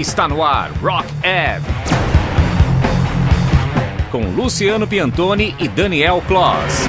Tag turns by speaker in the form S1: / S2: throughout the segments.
S1: Está no ar Rock Ed. Com Luciano Piantoni e Daniel Kloss.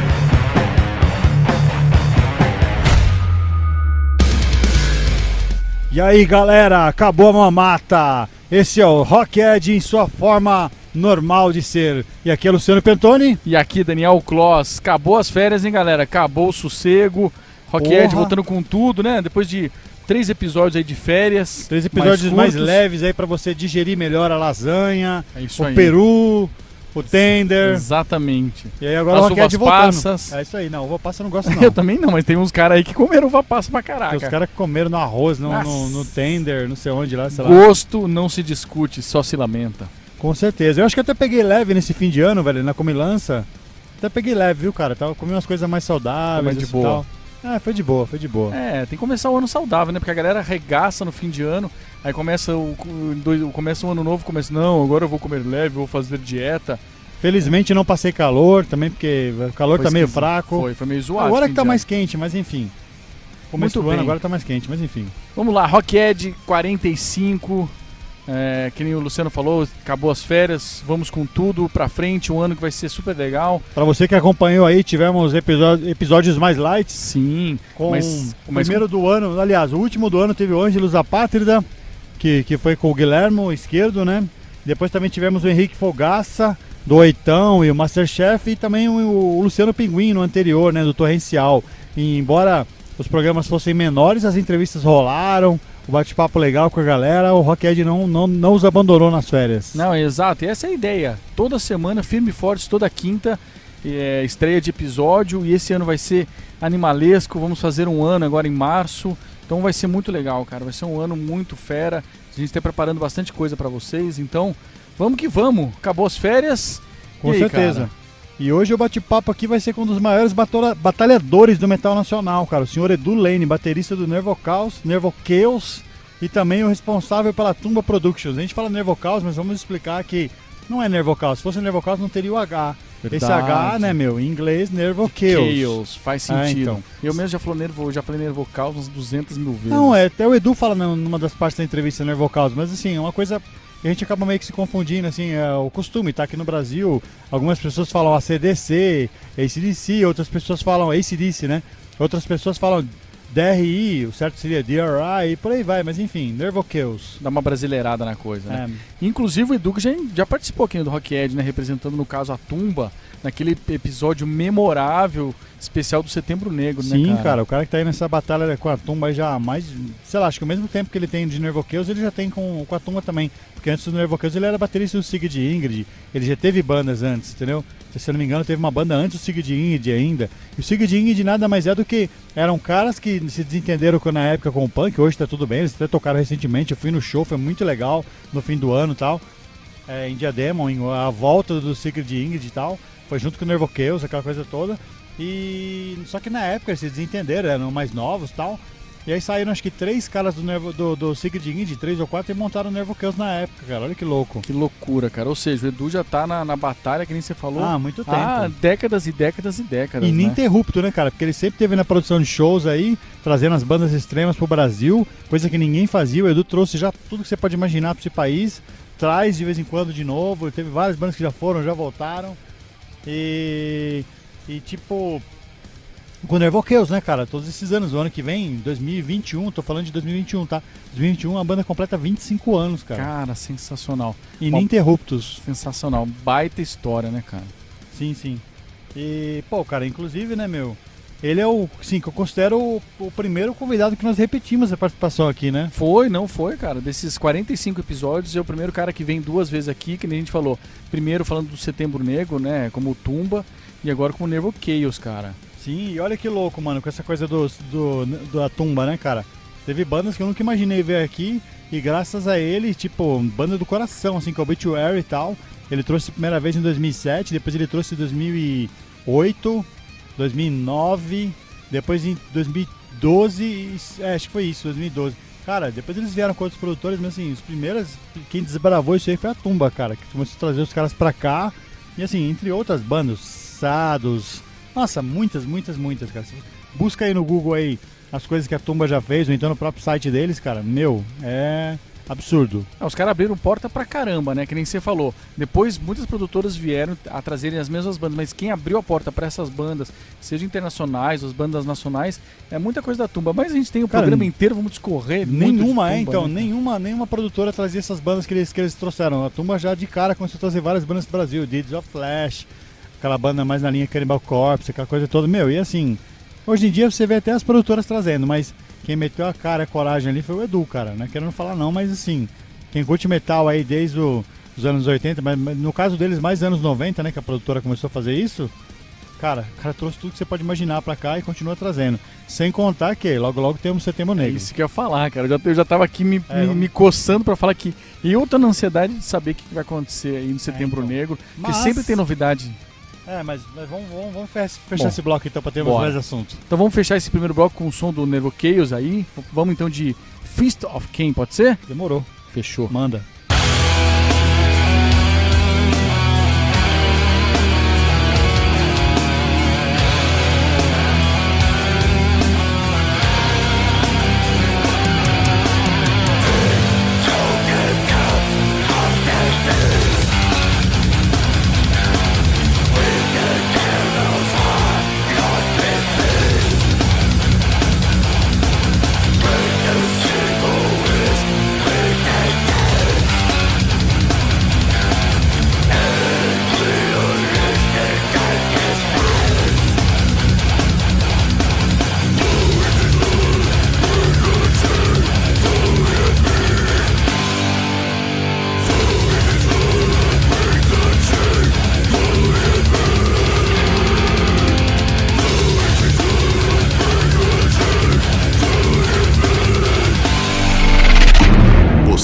S2: E aí galera, acabou a mamata. Esse é o Rock Ed em sua forma normal de ser. E aqui é Luciano Piantoni.
S3: E aqui Daniel Kloss. Acabou as férias, hein galera? Acabou o sossego. Rock Ed voltando com tudo, né? Depois de 3 episódios aí de férias.
S2: 3 episódios mais leves aí pra você digerir melhor a lasanha, o
S3: aí.
S2: peru, o tender.
S3: Exatamente.
S2: E aí agora
S3: as
S2: o Rock Ed
S3: uvas
S2: voltando.
S3: passas.
S2: É isso aí, não, uva passa eu não gosto não.
S3: Eu também não, mas tem uns caras aí que comeram uva passa pra caraca.
S2: Tem os caras que comeram no arroz, no tender, não sei onde lá, sei lá.
S3: Gosto não se discute, só se lamenta.
S2: Com certeza. Eu acho que até peguei leve nesse fim de ano, velho, na comilança. Até peguei leve, viu, cara? Comi umas coisas mais saudáveis,
S3: mais de
S2: assim,
S3: boa.
S2: tal. Foi de boa, foi de boa.
S3: É, tem que começar o ano saudável, né? Porque a galera arregaça no fim de ano, aí começa o ano novo, não, agora eu vou comer leve, vou fazer dieta.
S2: Felizmente não passei calor também, porque o calor tá meio fraco.
S3: Foi meio zoado.
S2: Agora que tá mais quente, mas enfim. Começo do ano
S3: bem.
S2: agora tá mais quente, mas enfim.
S3: Vamos lá, Rock Ed 45, que nem o Luciano falou, acabou as férias, vamos com tudo pra frente, um ano que vai ser super legal.
S2: Pra você que acompanhou aí, tivemos episódios mais light.
S3: Sim.
S2: O primeiro do ano, aliás, o último do ano teve o Ângelos Apátrida, que foi com o Guilhermo Esquerdo, né? Depois também tivemos o Henrique Fogaça, do Oitão e o Masterchef, e também o Luciano Pinguim no anterior, né? Do Torrencial. E embora os programas fossem menores, as entrevistas rolaram, o bate-papo legal com a galera, o Rock Ed não os abandonou nas férias.
S3: Não, exato, e essa é a ideia. Toda semana, firme e forte, toda quinta, estreia de episódio, e esse ano vai ser animalesco, vamos fazer um ano agora em março, então vai ser muito legal, cara, vai ser um ano muito fera, a gente está preparando bastante coisa para vocês, então vamos que vamos, acabou as férias.
S2: Com certeza. Cara? E hoje o bate-papo aqui vai ser com um dos maiores batalhadores do metal nacional, cara. O senhor Edu Lane, baterista do Nervo Chaos e também o responsável pela Tumba Productions. A gente fala Nervo Chaos, mas vamos explicar que não é Nervo Chaos. Se fosse Nervo Chaos não teria o H. Verdade. Esse H, né, meu, em inglês, Nervo Chaos.
S3: Faz sentido.
S2: Então.
S3: Eu mesmo já falei Nervo Chaos umas 200 mil vezes.
S2: Não, até o Edu fala numa das partes da entrevista Nervo Chaos, mas assim, é uma coisa... E a gente acaba meio que se confundindo, assim, é o costume, tá? Aqui no Brasil, algumas pessoas falam AC/DC, AC/DC, outras pessoas falam AC/DC, né? Outras pessoas falam DRI, o certo seria DRI, e por aí vai, mas enfim, Nervo Chaos.
S3: Dá uma brasileirada na coisa, né? Inclusive o Edu já participou aqui do Rock Ed, né? Representando, no caso, a Tumba, naquele episódio memorável, especial do Setembro Negro, né, cara?
S2: Sim, cara, o cara que tá aí nessa batalha com a Tumba já há mais, sei lá, acho que o mesmo tempo que ele tem de Nervo Chaos, ele já tem com a Tumba também. Porque antes do Nervo Chaos ele era baterista do Sigurd Ingrid, ele já teve bandas antes, entendeu? Se eu não me engano, teve uma banda antes do Sigurd Ingrid ainda. E o Sigurd Ingrid nada mais é do que eram caras que se desentenderam na época com o punk, hoje tá tudo bem, eles até tocaram recentemente, eu fui no show, foi muito legal no fim do ano e tal, em Diadema, a volta do Sigurd Ingrid e tal, foi junto com o Nervo Chaos, aquela coisa toda. E só que na época eles se desentenderam, eram mais novos e tal. E aí saíram acho que 3 caras do Sigurd Ingrid, 3 ou 4, e montaram o Nervo Chaos na época, cara. Olha que louco.
S3: Que loucura, cara. Ou seja, o Edu já tá na batalha, que nem você falou.
S2: Há muito tempo.
S3: Há décadas e décadas e décadas.
S2: Ininterrupto, né, cara? Porque ele sempre teve na produção de shows aí, trazendo as bandas extremas pro Brasil, coisa que ninguém fazia. O Edu trouxe já tudo que você pode imaginar pra esse país, traz de vez em quando de novo. Teve várias bandas que já foram, já voltaram. E tipo... Com o Nervo Chaos, né, cara? Todos esses anos, o ano que vem, 2021, tô falando de 2021, tá? 2021 a banda completa 25 anos, cara.
S3: Cara, sensacional.
S2: Ininterruptos.
S3: Sensacional. Baita história, né, cara?
S2: Sim, sim. E, pô, cara, inclusive, né, meu? Ele é sim, que eu considero o primeiro convidado que nós repetimos a participação aqui, né?
S3: Não foi, cara. Desses 45 episódios, é o primeiro cara que vem 2 vezes aqui, que nem a gente falou. Primeiro falando do Setembro Negro, né, como Tumba, e agora como Nervo Chaos, cara.
S2: Sim, e olha que louco, mano, com essa coisa da Tumba, né, cara? Teve bandas que eu nunca imaginei ver aqui, e graças a ele, tipo, banda do coração, assim, com o Obituary e tal. Ele trouxe a primeira vez em 2007, depois ele trouxe em 2008, 2009, depois em 2012, acho que foi isso, 2012. Cara, depois eles vieram com outros produtores, mas assim, os primeiros, quem desbravou isso aí foi a Tumba, cara, que começou a trazer os caras pra cá, e assim, entre outras bandas, Sados... Nossa, muitas, cara. Busca aí no Google aí as coisas que a Tumba já fez, ou então no próprio site deles, cara. Meu, é absurdo.
S3: Os caras abriram porta pra caramba, né? Que nem você falou. Depois, muitas produtoras vieram a trazerem as mesmas bandas, mas quem abriu a porta pra essas bandas, seja internacionais ou as bandas nacionais, é muita coisa da Tumba. Mas a gente tem o programa inteiro, vamos discorrer.
S2: Nenhuma,
S3: muito de Tumba, né?
S2: nenhuma produtora trazia essas bandas que eles trouxeram. A Tumba já de cara começou a trazer várias bandas do Brasil, Deeds of Flash, aquela banda mais na linha Cannibal Corpse, aquela coisa toda. Meu, e assim, hoje em dia você vê até as produtoras trazendo, mas quem meteu a cara e a coragem ali foi o Edu, cara, não é querendo falar não, mas assim, quem curte metal aí desde os anos 80, mas no caso deles mais anos 90, né, que a produtora começou a fazer isso, cara, o cara trouxe tudo que você pode imaginar pra cá e continua trazendo. Sem contar que logo temos Setembro Negro.
S3: É isso que eu ia falar, cara. Eu já tava aqui me coçando pra falar que eu tô na ansiedade de saber o que vai acontecer aí no Setembro Negro, porque sempre tem novidade.
S2: Mas vamos fechar esse bloco então pra termos mais assuntos.
S3: Então vamos fechar esse primeiro bloco com o som do Nervo Chaos aí. Vamos então de Fist of Cain, pode ser?
S2: Demorou.
S3: Fechou.
S2: Manda.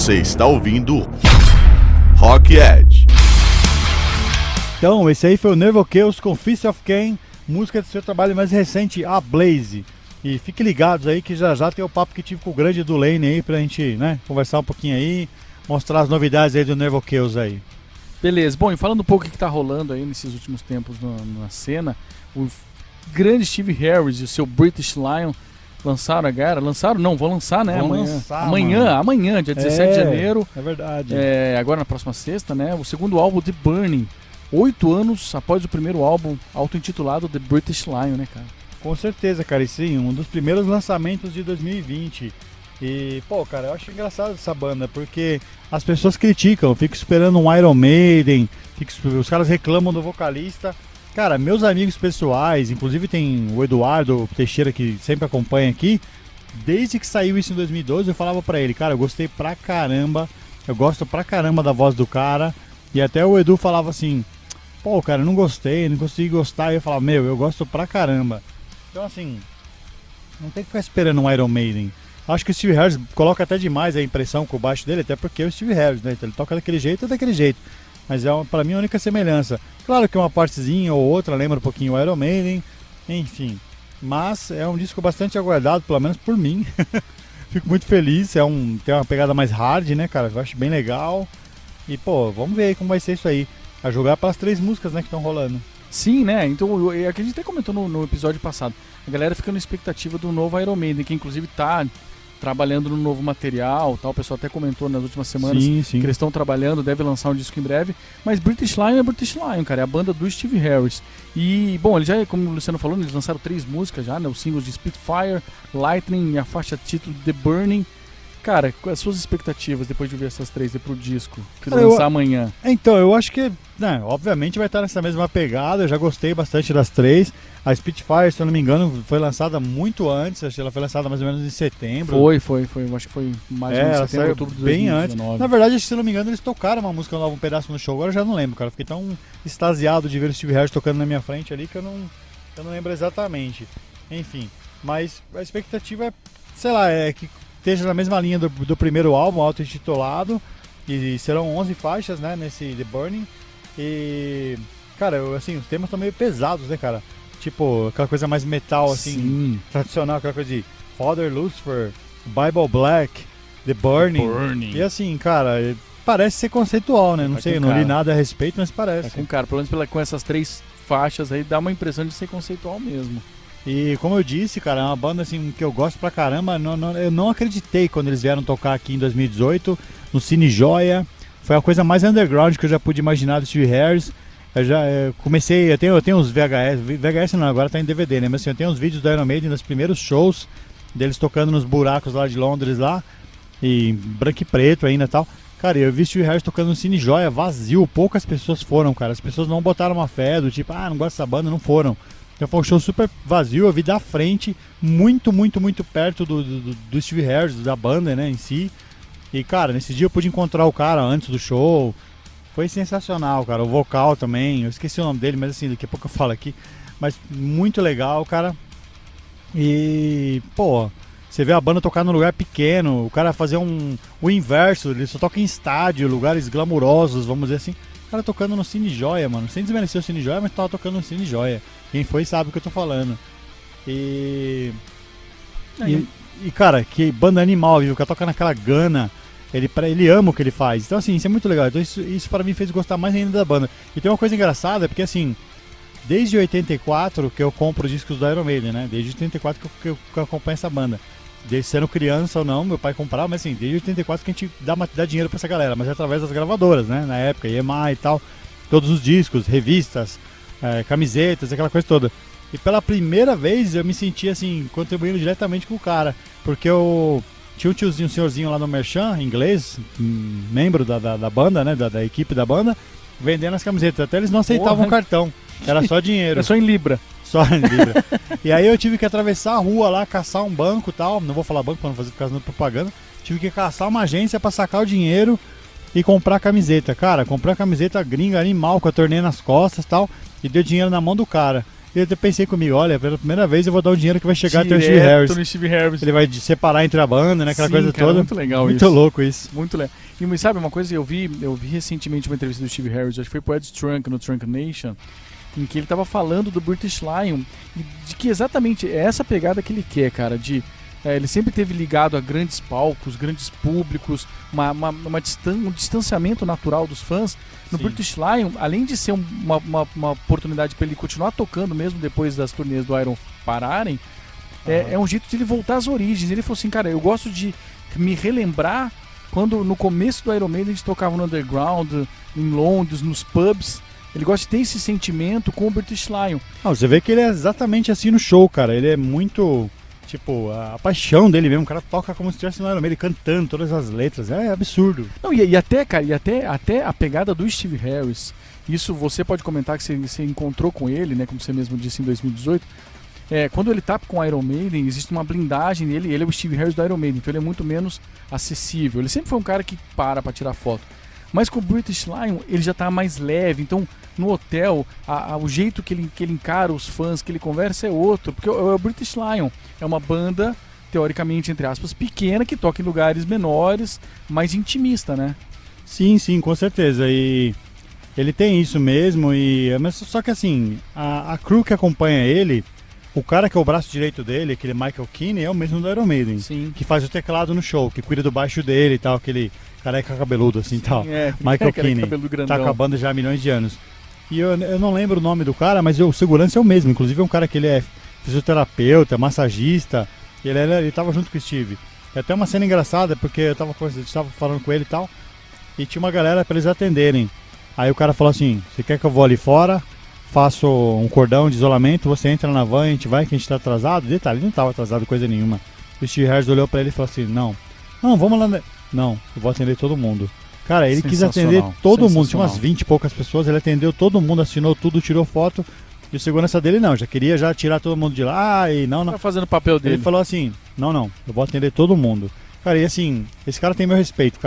S4: Você está ouvindo Rock Edge.
S2: Então, esse aí foi o Nervo Chaos com Fist of Cain, música do seu trabalho mais recente, A Blaze. E fiquem ligados aí que já tem o papo que tive com o grande do Lane aí pra gente, né, conversar um pouquinho aí, mostrar as novidades aí do Nervo Chaos aí.
S3: Beleza, bom, e falando um pouco o que tá rolando aí nesses últimos tempos na cena, o grande Steve Harris e o seu British Lion lançaram agora, vão lançar, né? Amanhã, dia 17 de janeiro.
S2: É verdade.
S3: Agora na próxima sexta, né? O segundo álbum, The Burning. 8 anos após o primeiro álbum auto-intitulado The British Lion, né, cara?
S2: Com certeza, cara, e sim, um dos primeiros lançamentos de 2020. E, pô, cara, eu acho engraçado essa banda, porque as pessoas criticam, ficam esperando um Iron Maiden, os caras reclamam do vocalista. Cara, meus amigos pessoais, inclusive tem o Eduardo Teixeira que sempre acompanha aqui, desde que saiu isso em 2012 eu falava pra ele, cara, eu gostei pra caramba, eu gosto pra caramba da voz do cara, e até o Edu falava assim, pô, cara, não gostei, não consegui gostar, e eu falava, meu, eu gosto pra caramba. Então assim, não tem que ficar esperando um Iron Maiden. Acho que o Steve Harris coloca até demais a impressão com o baixo dele, até porque é o Steve Harris, né, então ele toca daquele jeito, mas pra mim a única semelhança. Claro que uma partezinha ou outra lembra um pouquinho o Iron Maiden, enfim. Mas é um disco bastante aguardado, pelo menos por mim. Fico muito feliz, tem uma pegada mais hard, né, cara? Eu acho bem legal. E, pô, vamos ver aí como vai ser isso aí. A jogar pelas 3 músicas, né, que estão rolando.
S3: Sim, né? Então, a gente até comentou no episódio passado. A galera fica na expectativa do novo Iron Maiden, que inclusive tá trabalhando no novo material, tal. O pessoal até comentou nas últimas semanas
S2: sim.
S3: que eles estão trabalhando, deve lançar um disco em breve. Mas British Lion é British Lion, cara, é a banda do Steve Harris. E, bom, ele já, como o Luciano falou, eles lançaram 3 músicas já, né? Os singles de Spitfire, Lightning e a faixa título The Burning. Cara, quais as suas expectativas depois de ver essas 3 pro disco que lançar amanhã?
S2: Então, eu acho que, né, obviamente vai estar nessa mesma pegada, eu já gostei bastante das 3. A Spitfire, se eu não me engano, foi lançada muito antes, acho que ela foi lançada mais ou menos em setembro.
S3: Foi, eu acho que foi mais ou menos setembro, outubro de 2019.
S2: Bem antes. Na verdade, se eu não me engano, eles tocaram uma música nova, um pedaço no show, agora eu já não lembro, cara. Fiquei tão extasiado de ver o Steve Harris tocando na minha frente ali que eu não lembro exatamente. Enfim, mas a expectativa é, sei lá, é que esteja na mesma linha do primeiro álbum, auto-intitulado, e serão 11 faixas, né, nesse The Burning. E, cara, assim, os temas estão meio pesados, né, cara? Tipo, aquela coisa mais metal, assim,
S3: sim,
S2: tradicional, aquela coisa de Father Lucifer, Bible Black, The Burning. E assim, cara, parece ser conceitual, né? Não sei, eu não li nada a respeito, mas parece.
S3: Cara, pelo menos com essas 3 faixas aí, dá uma impressão de ser conceitual mesmo.
S2: E como eu disse, cara, é uma banda assim que eu gosto pra caramba. Eu não acreditei quando eles vieram tocar aqui em 2018 no Cine Joia. Foi a coisa mais underground que eu já pude imaginar do Steve Harris. Eu comecei, eu tenho uns VHS não, agora tá em DVD, né? Mas assim, eu tenho uns vídeos do Iron Maiden nos primeiros shows deles tocando nos buracos lá de Londres lá, e branco e preto ainda e tal. Cara, eu vi Steve Harris tocando no Cine Joia vazio, poucas pessoas foram, cara. As pessoas não botaram uma fé do tipo, não gosto dessa banda, não foram. Então foi um show super vazio, eu vi da frente, muito perto do Steve Harris, da banda, né, em si. E, cara, nesse dia eu pude encontrar o cara antes do show. Foi sensacional, cara. O vocal também, eu esqueci o nome dele, mas assim, daqui a pouco eu falo aqui. Mas muito legal, cara. E, pô, você vê a banda tocar num lugar pequeno, o cara fazer o inverso, ele só toca em estádio, lugares glamurosos, vamos dizer assim. O cara tocando no Cine Joia, mano. Sem desmerecer o Cine Joia, mas tava tocando no Cine Joia. Quem foi sabe o que eu tô falando. E, cara, que banda animal, viu? O cara toca naquela gana. Ele ama o que ele faz. Então, assim, isso é muito legal. Então, isso pra mim fez gostar mais ainda da banda. E tem uma coisa engraçada, porque assim, desde 84 que eu compro discos do Iron Maiden, né? Desde 84 que eu acompanho essa banda. Desde sendo criança ou não, meu pai comprava, mas assim, desde 84 que a gente dá dinheiro pra essa galera, mas é através das gravadoras, né? Na época, EMI e tal. Todos os discos, revistas, camisetas, aquela coisa toda. E pela primeira vez eu me senti assim, contribuindo diretamente com o cara. Porque eu tinha um senhorzinho lá no Merchan, inglês, membro da banda, né? Da equipe da banda, vendendo as camisetas. Até eles não aceitavam cartão, era só dinheiro.
S3: É só em Libra.
S2: Só em Libra. E aí eu tive que atravessar a rua lá, caçar um banco e tal. Não vou falar banco pra não fazer propaganda. Tive que caçar uma agência pra sacar o dinheiro e comprar camiseta. Cara, comprei a camiseta gringa animal com a torneira nas costas e tal. E deu dinheiro na mão do cara. E eu pensei comigo, olha, pela primeira vez eu vou dar um dinheiro que vai chegar até o Steve Harris.
S3: No Steve Harris.
S2: Ele vai separar entre a banda, né? Aquela coisa
S3: cara,
S2: toda.
S3: Muito legal
S2: muito
S3: isso.
S2: Muito louco isso.
S3: Muito legal. E sabe uma coisa, eu vi recentemente uma entrevista do Steve Harris, acho que foi pro Ed Trunk, no Trunk Nation, em que ele tava falando do British Lion e de que exatamente é essa pegada que ele quer, cara, de ele sempre teve ligado a grandes palcos, grandes públicos, um distanciamento natural dos fãs. No
S2: Sim.
S3: British Lion, além de ser uma oportunidade para ele continuar tocando mesmo depois das turnês do Iron pararem, é um jeito de ele voltar às origens. Ele falou assim, cara, eu gosto de me relembrar quando no começo do Iron Maiden a gente tocava no underground, em Londres, nos pubs. Ele gosta de ter esse sentimento com o British Lion.
S2: Você vê que ele é exatamente assim no show, cara. Ele é muito... Tipo, a paixão dele mesmo, o cara toca como se estivesse no Iron Maiden, cantando todas as letras, é absurdo.
S3: Não, e até, cara, até a pegada do Steve Harris, isso você pode comentar que você encontrou com ele, né, como você mesmo disse em 2018, quando ele tá com o Iron Maiden, existe uma blindagem nele, ele é o Steve Harris do Iron Maiden, então ele é muito menos acessível, ele sempre foi um cara que para pra tirar foto. Mas com o British Lion, ele já tá mais leve, então no hotel, o jeito que ele encara os fãs, que ele conversa é outro, porque o British Lion é uma banda, teoricamente, entre aspas, pequena, que toca em lugares menores, mais intimista, né?
S2: Sim, com certeza, e ele tem isso mesmo, mas só que assim, a crew que acompanha ele, o cara que é o braço direito dele, aquele Michael Kinney, é o mesmo do Iron Maiden,
S3: Sim.
S2: Que faz o teclado no show, que cuida do baixo dele e tal, aquele careca cabeludo assim e tal, Michael Kinney, tá com a banda já há milhões de anos. E eu não lembro o nome do cara, mas o segurança é o mesmo. Inclusive é um cara que ele é fisioterapeuta, massagista. E ele tava junto com o Steve. É até uma cena engraçada, porque eu tava falando com ele e tal. E tinha uma galera pra eles atenderem. Aí o cara falou assim, você quer que eu vou ali fora? Faço um cordão de isolamento, você entra na van, a gente vai que a gente tá atrasado. Detalhe, ele não tava atrasado coisa nenhuma. O Steve Harris olhou pra ele e falou assim, não, vamos lá. Não, eu vou atender todo mundo. Cara, ele quis atender todo mundo, tinha umas 20 e poucas pessoas, ele atendeu todo mundo, assinou tudo, tirou foto. E o segurança dele não, já queria tirar todo mundo de lá e não.
S3: Tá fazendo o papel dele.
S2: Ele falou assim, não, eu vou atender todo mundo. Cara, e assim, esse cara tem meu respeito,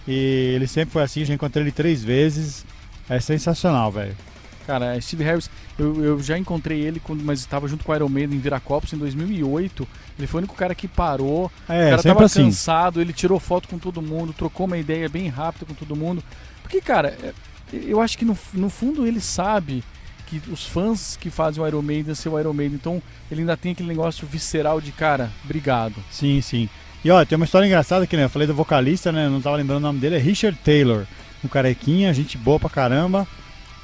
S2: e ele sempre foi assim, já encontrei ele 3 vezes, é sensacional, velho.
S3: Cara, Steve Harris, eu já encontrei ele, mas estava junto com o Iron Maiden em Viracopos em 2008. Ele foi o único cara que parou. O cara tava
S2: assim.
S3: cansado, ele tirou foto com todo mundo, trocou uma ideia bem rápida com todo mundo. Porque, cara, eu acho que no fundo ele sabe que os fãs que fazem o Iron Maiden são o Iron Maiden. Então ele ainda tem aquele negócio visceral de, cara, obrigado.
S2: Sim. E ó, tem uma história engraçada aqui, né? Eu falei do vocalista, né? Não tava lembrando o nome dele, é Richard Taylor. Um carequinha, gente boa pra caramba.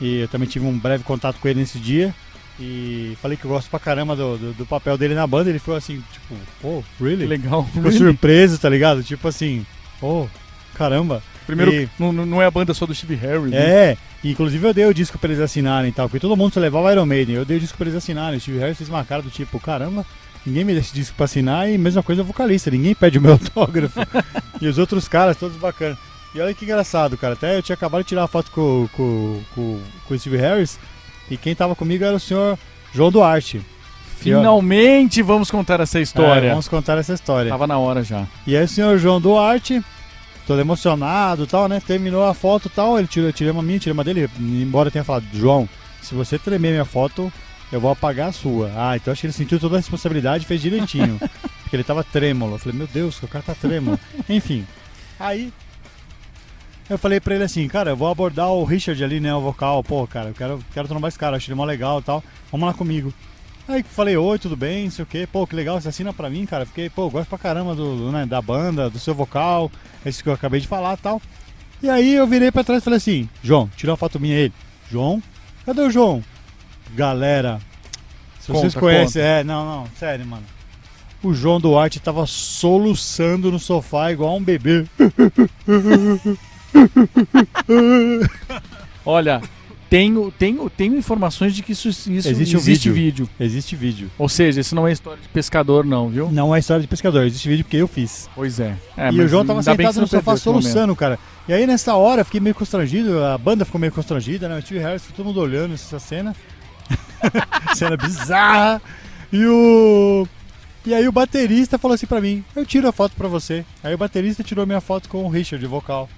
S2: E eu também tive um breve contato com ele nesse dia. E falei que eu gosto pra caramba do papel dele na banda. Ele ficou assim, tipo, oh, really?
S3: Que legal.
S2: Ficou surpreso, tá ligado? Tipo assim, oh, caramba.
S3: Primeiro,
S2: E-
S3: não é a banda só do Steve Harris, né?
S2: É, e inclusive eu dei o disco pra eles assinarem e tal, porque todo mundo só levava Iron Maiden. Eu dei o disco pra eles assinarem. O Steve Harris fez uma cara do tipo, caramba, ninguém me deixa esse disco pra assinar. E mesma coisa o vocalista, ninguém pede o meu autógrafo. E os outros caras, todos bacanas. E olha que engraçado, cara. Até eu tinha acabado de tirar uma foto com o Steve Harris. E quem tava comigo era o senhor João Duarte.
S3: Finalmente vamos contar essa história.
S2: Vamos contar essa história.
S3: Tava na hora já.
S2: E aí o senhor João Duarte, todo emocionado e tal, né? Terminou a foto e tal, ele tirei uma minha, tirei uma dele, embora eu tenha falado, João, se você tremer minha foto, eu vou apagar a sua. Ah, então acho que ele sentiu toda a responsabilidade e fez direitinho. Porque ele tava trêmulo. Eu falei, meu Deus, o cara tá trêmulo. Enfim, aí eu falei pra ele assim, cara, eu vou abordar o Richard ali, né, o vocal, pô, cara, eu quero trombar esse cara, acho ele mó legal e tal, vamos lá comigo. Aí falei, oi, tudo bem, não sei o que, pô, que legal, você assina pra mim, cara, fiquei, pô, gosto pra caramba né, da banda, do seu vocal, esse que eu acabei de falar e tal. E aí eu virei pra trás e falei assim, João, tira uma foto minha. Ele, João? Cadê o João? Galera, se vocês conhecem, não, sério, mano. O João Duarte tava soluçando no sofá igual um bebê.
S3: Olha, tenho informações de que isso
S2: Existe
S3: existe
S2: um
S3: vídeo.
S2: Existe vídeo.
S3: Ou seja, isso não é história de pescador não, viu?
S2: Não é história de pescador, existe vídeo porque eu fiz.
S3: Pois é.
S2: E o João tava
S3: ainda bem que
S2: sentado no
S3: você não
S2: sofá
S3: perdeu esse momento.
S2: soluçando, cara. E aí nessa hora eu fiquei meio constrangido, a banda ficou meio constrangida, né? O Steve Harris, todo mundo olhando essa cena. Cena bizarra. E aí o baterista falou assim pra mim, eu tiro a foto pra você. Aí o baterista tirou minha foto com o Richard, o vocal.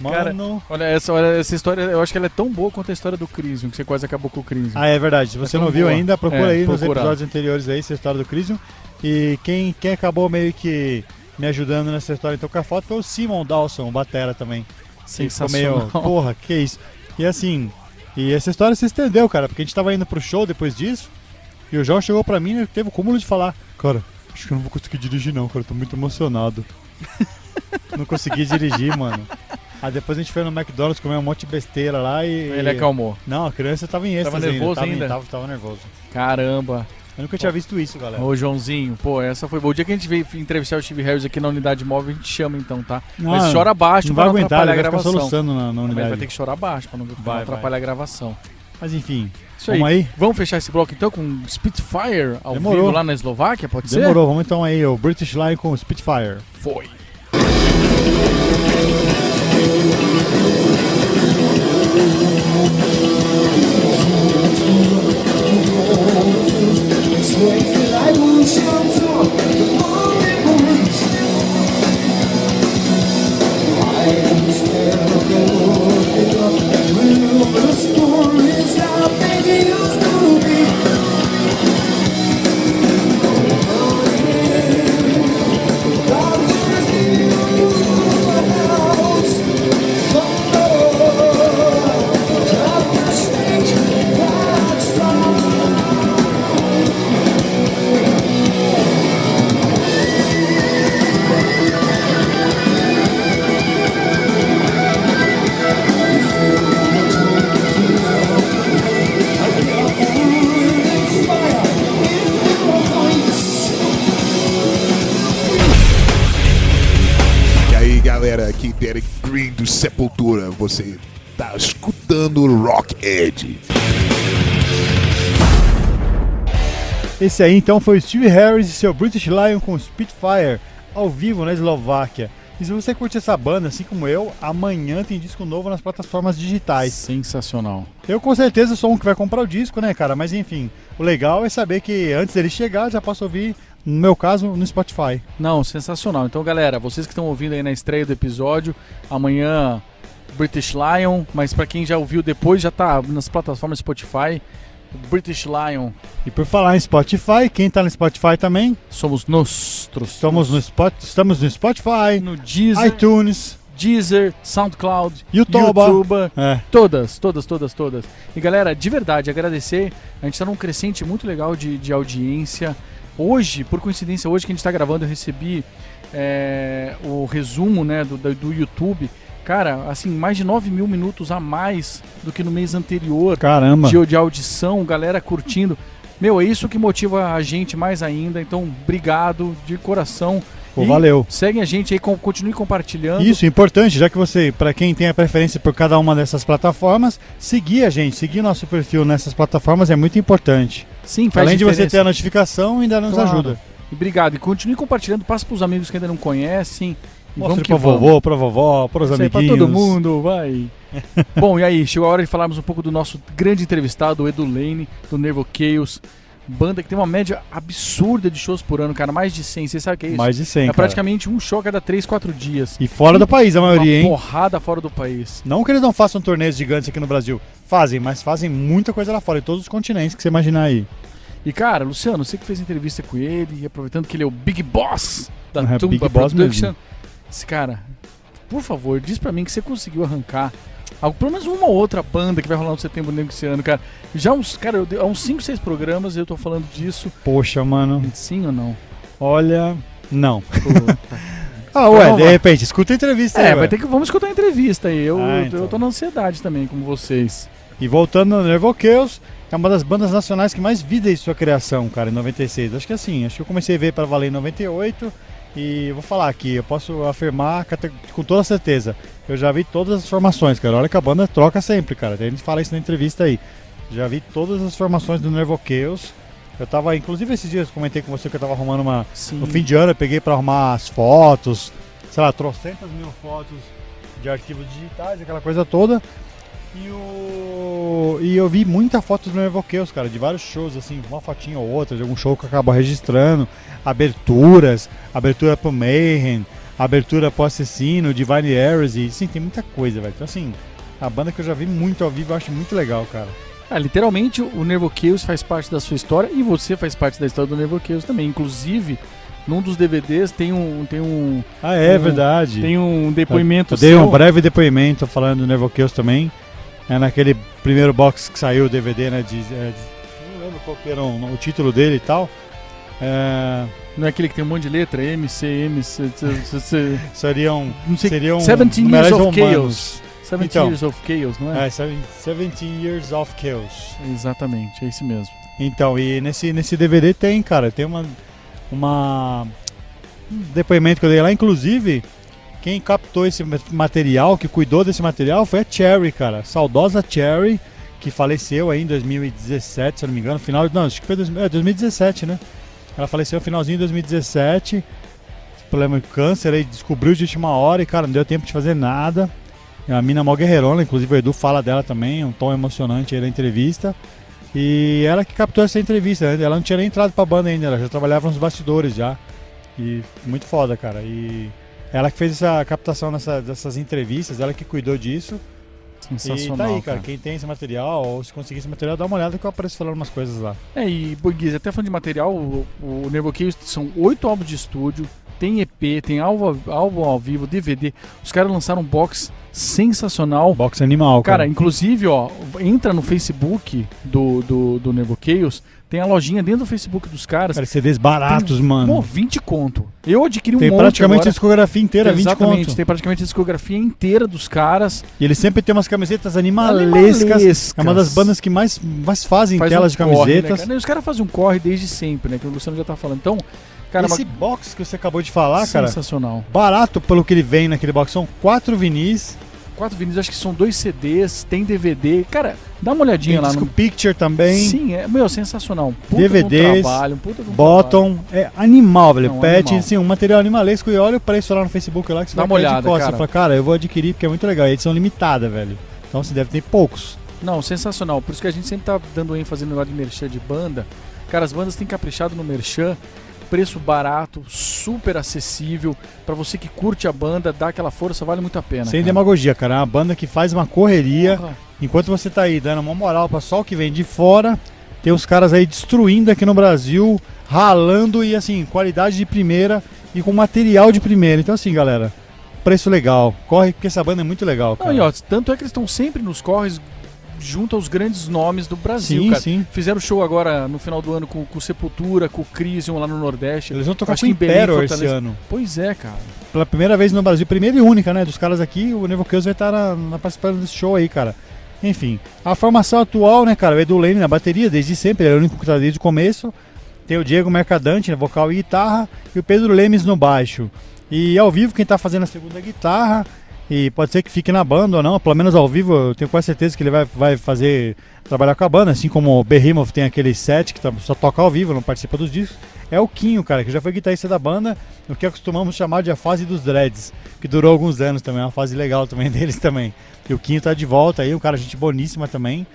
S3: Cara,
S2: Mano...
S3: olha, essa história, eu acho que ela é tão boa quanto a história do Crisium, que você quase acabou com o Crisium.
S2: Ah, é verdade. Se você
S3: tão
S2: não viu
S3: boa.
S2: ainda, procura aí nos
S3: procura.
S2: episódios anteriores aí, essa história do Crisium. E quem acabou meio que me ajudando nessa história então com a foto foi o Simon Dawson, o batera também.
S3: Sensacional.
S2: Ficou meio, porra, que isso. E assim, e essa história se estendeu, cara, porque a gente tava indo pro show depois disso, e o João chegou pra mim e teve o cúmulo de falar, cara, acho que eu não vou conseguir dirigir não, cara, eu tô muito emocionado. Não consegui dirigir, mano. Aí depois a gente foi no McDonald's comer um monte de besteira lá e...
S3: Ele acalmou.
S2: Não, a criança tava em êxtase
S3: nervoso ainda?
S2: Tava nervoso.
S3: Caramba.
S2: Eu nunca tinha visto isso, galera.
S3: Ô, Joãozinho, pô, essa foi boa. O dia que a gente veio entrevistar o Steve Harris aqui na unidade móvel, a gente chama então, tá?
S2: Não,
S3: Mas chora baixo
S2: Não
S3: pra
S2: vai
S3: não
S2: aguentar,
S3: atrapalhar
S2: ele
S3: a
S2: vai ficar
S3: gravação.
S2: soluçando na
S3: Mas
S2: unidade.
S3: vai ter que chorar baixo pra não atrapalhar a gravação.
S2: Mas enfim,
S3: Isso aí.
S2: vamos aí?
S3: Vamos fechar esse bloco então com Spitfire ao
S2: Demorou.
S3: vivo lá na Eslováquia, pode ser?
S2: Demorou, vamos então aí, o British Lion com o Spitfire.
S3: Foi.
S5: E aí galera, aqui é Derek Green do Sepultura, você tá escutando o Rock Edge.
S2: Esse aí então foi o Steve Harris e seu British Lion com Spitfire, ao vivo na Eslováquia. E se você curte essa banda, assim como eu, amanhã tem disco novo nas plataformas digitais.
S3: Sensacional.
S2: Eu com certeza sou um que vai comprar o disco, né, cara? Mas enfim, o legal é saber que antes dele chegar, já posso ouvir, no meu caso, no Spotify.
S3: Não, sensacional. Então, galera, vocês que estão ouvindo aí na estreia do episódio, amanhã British Lion, mas pra quem já ouviu depois, já tá nas plataformas Spotify, British Lion,
S2: E por falar em Spotify, quem tá no Spotify também,
S3: somos nostros.
S2: estamos no Spotify,
S3: no Deezer,
S2: iTunes,
S3: Deezer, SoundCloud,
S2: YouTube.
S3: YouTube,
S2: É,
S3: todas. E galera, de verdade, agradecer, a gente tá num crescente muito legal de audiência. Hoje, por coincidência, hoje que a gente tá gravando, eu recebi o resumo, né, do YouTube, Cara, assim, mais de 9 mil minutos a mais do que no mês anterior.
S2: Caramba.
S3: De audição, galera curtindo. Meu, é isso que motiva a gente mais ainda. Então, obrigado de coração.
S2: Pô,
S3: E
S2: valeu.
S3: Seguem a gente aí, continue compartilhando.
S2: Isso, importante, já que você, para quem tem a preferência por cada uma dessas plataformas, seguir a gente, seguir nosso perfil nessas plataformas é muito importante.
S3: Sim, faz
S2: Além de você
S3: diferença.
S2: ter a notificação, ainda nos
S3: Claro.
S2: ajuda.
S3: E obrigado. E continue compartilhando, passa pros amigos que ainda não conhecem. E
S2: Mostre
S3: vamos que
S2: pra
S3: vamos.
S2: vovô, pra vovó, pros
S3: Isso aí pra
S2: amiguinhos.
S3: todo mundo, vai. Bom, e aí, chegou a hora de falarmos um pouco do nosso grande entrevistado, o Edu Lane, do Nervo Chaos. Banda que tem uma média absurda de shows por ano, cara. Mais de 100, você sabe o que é isso?
S2: Mais de 100,
S3: É
S2: cara.
S3: praticamente um show a cada 3, 4 dias.
S2: E fora do país, a maioria,
S3: Uma
S2: hein?
S3: porrada fora do país.
S2: Não que eles não façam torneios gigantes aqui no Brasil. Fazem, mas fazem muita coisa lá fora, em todos os continentes que você imaginar aí.
S3: E cara, Luciano, você que fez entrevista com ele, e aproveitando que ele é o Big Boss da
S2: É,
S3: Tumba
S2: Big Boss
S3: Production.
S2: mesmo.
S3: Esse cara, por favor, diz pra mim que você conseguiu arrancar pelo menos uma ou outra banda que vai rolar no Setembro Negro esse ano, cara. Já há uns 5, 6 programas eu tô falando disso.
S2: Poxa, mano.
S3: Sim ou não?
S2: Olha, não.
S3: Puta.
S2: Ah, ué,
S3: Então,
S2: de repente, escuta a entrevista aí,
S3: Vai
S2: ué.
S3: ter que vamos escutar a entrevista aí. Eu
S2: Então.
S3: tô na ansiedade também, como vocês.
S2: E voltando no Nervo Chaos, é uma das bandas nacionais que mais vi desde sua criação, cara, em 96. Acho que eu comecei a ver para valer em 98 e eu vou falar aqui, eu posso afirmar com toda certeza, eu já vi todas as formações, cara. Olha que a banda troca sempre, cara. A gente fala isso na entrevista aí. Já vi todas as formações do Nervo Chaos. Eu tava, inclusive esses dias eu comentei com você que eu tava arrumando
S3: Sim.
S2: no fim de ano eu peguei para arrumar as fotos, sei lá, trocentas mil fotos de arquivos digitais, aquela coisa toda. E eu vi muita foto do Nervo Chaos, cara, de vários shows, assim, uma fotinha ou outra, de algum show que eu acabo registrando, abertura pro Mayhem, abertura pro Assassino, Divine Heresy, sim, tem muita coisa, velho. Então, assim, a banda que eu já vi muito ao vivo, eu acho muito legal, cara.
S3: Literalmente o Nervo Chaos faz parte da sua história e você faz parte da história do Nervo Chaos também. Inclusive, num dos DVDs tem um
S2: Ah, é
S3: Um-
S2: verdade.
S3: tem um depoimento
S2: Eu dei
S3: seu.
S2: um breve depoimento falando do Nervo Chaos também. É naquele primeiro box que saiu o DVD, né? Não lembro qual que era o título dele e tal.
S3: Não é aquele que tem um monte de letra? MC.
S2: Seriam
S3: Não sei.
S2: 17
S3: Years of Chaos. 17
S2: Então.
S3: Years of Chaos, não é?
S2: 17 Years of Chaos.
S3: Exatamente, é esse mesmo.
S2: Então, e nesse DVD tem, cara, tem um depoimento que eu dei lá, inclusive, quem captou esse material, que cuidou desse material foi a Cherry, cara, saudosa Cherry, que faleceu aí em 2017, se eu não me engano, acho que foi 2017, né? Ela faleceu no finalzinho de 2017, problema de câncer, aí descobriu de última hora e, cara, não deu tempo de fazer nada. É uma mina mó guerreirona, inclusive o Edu fala dela também, um tom emocionante aí da entrevista. E ela que captou essa entrevista, ela não tinha nem entrado pra banda ainda, ela já trabalhava nos bastidores já. E muito foda, cara. E ela que fez essa captação dessas entrevistas, ela que cuidou disso.
S3: Sensacional.
S2: E tá aí, cara. Quem tem esse material, ou se conseguir esse material, dá uma olhada que eu apareço falando umas coisas lá.
S3: E Borghese, até falando de material, o Nervo Chaos são 8 álbuns de estúdio, tem EP, tem álbum ao vivo, DVD. Os caras lançaram um box sensacional.
S2: Box animal,
S3: Cara,
S2: cara.
S3: inclusive, ó, entra no Facebook do Nervo Chaos, tem a lojinha dentro do Facebook dos caras.
S2: Cara, CDs baratos,
S3: tem,
S2: mano.
S3: 20 conto. Eu adquiri um
S2: Tem
S3: monte
S2: praticamente a
S3: agora.
S2: discografia inteira, 20
S3: Exatamente,
S2: conto.
S3: tem praticamente a discografia inteira dos caras.
S2: E ele sempre tem umas camisetas animalescas. É uma das bandas que mais fazem
S3: Faz
S2: telas de
S3: corre, né,
S2: camisetas.
S3: cara? E os caras fazem um corre desde sempre, né? Que o Luciano já tá falando. Então, cara,
S2: Esse box que você acabou de falar, cara,
S3: sensacional.
S2: barato pelo que ele vem naquele box, são 4 vinis,
S3: 4 vinis, acho que são 2 CDs, tem DVD. Cara, dá uma olhadinha
S2: tem
S3: lá
S2: disco
S3: no.
S2: picture também,
S3: Sim, sensacional. Um puta
S2: DVDs,
S3: de um trabalho, um puta de um
S2: bottom, é animal, velho.
S3: Não,
S2: Pet,
S3: animal.
S2: assim, um material animalesco. E olha o preço lá no Facebook lá que você
S3: Dá
S2: vai
S3: uma
S2: cair de
S3: olhada,
S2: costas.
S3: cara.
S2: Você fala, cara, eu vou adquirir porque é muito legal. E a edição limitada, velho. Então você deve ter poucos.
S3: Não, sensacional. Por isso que a gente sempre tá dando ênfase no negócio de merchan de banda. Cara, as bandas têm caprichado no merchan. Preço barato, super acessível. Pra você que curte a banda, dá aquela força, vale muito a pena.
S2: Sem
S3: cara.
S2: demagogia, cara. É uma banda que faz uma correria.
S3: Porra.
S2: Enquanto você tá aí dando uma moral pra só o que vem de fora, tem os caras aí destruindo aqui no Brasil, ralando e assim, qualidade de primeira e com material de primeira. Então assim, galera, preço legal. Corre porque essa banda é muito legal, cara.
S3: Não, e ó, tanto é que eles estão sempre nos corres junta os grandes nomes do Brasil,
S2: Sim,
S3: cara.
S2: sim.
S3: Fizeram show agora no final do ano com o Sepultura, com o Crisium lá no Nordeste.
S2: Eles vão tocar
S3: Acho
S2: com o
S3: que em Belém,
S2: Imperial esse
S3: Fortaleza.
S2: ano.
S3: Pois é, cara.
S2: Pela primeira vez no Brasil, primeira e única, né? Dos caras aqui, o Nervo Chaos vai estar participando desse show aí, cara. Enfim, a formação atual, né, cara? O Edu Leme na bateria, desde sempre, ele é o único que tá desde o começo. Tem o Diego Mercadante, né, vocal e guitarra, e o Pedro Lemes no baixo. E ao vivo, quem tá fazendo a segunda guitarra, e pode ser que fique na banda ou não, pelo menos ao vivo, eu tenho quase certeza que ele vai trabalhar com a banda, assim como o Behemoth tem aquele set que só toca ao vivo, não participa dos discos. É o Quinho, cara, que já foi guitarrista da banda, o que acostumamos chamar de a fase dos dreads, que durou alguns anos também, é uma fase legal também deles também. E o Quinho tá de volta aí, um cara gente boníssima também,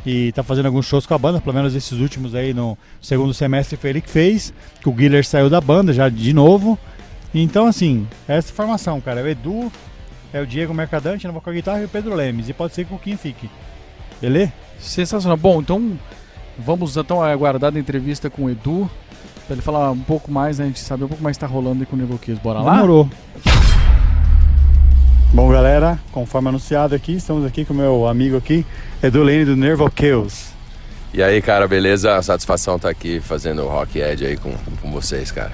S2: e tá fazendo alguns shows com a banda, pelo menos esses últimos aí no segundo semestre foi ele que fez, que o Guiller saiu da banda já de novo. Então assim, essa formação, cara, é o Edu, é o Diego Mercadante na vocal e guitarra e o Pedro Lemes, e pode ser que o Quinho fique, beleza?
S3: Sensacional. Bom, então vamos então aguardar a entrevista com o Edu, pra ele falar um pouco mais, né, a gente saber um pouco mais que tá rolando aí com o Nervo Chaos. Bora lá?
S2: Demorou. Bom, galera, conforme anunciado aqui, estamos aqui com o meu amigo aqui, Edu Lene do Nervo Chaos.
S6: E aí, cara, beleza? Satisfação estar aqui fazendo o Rock Edge aí com vocês, cara.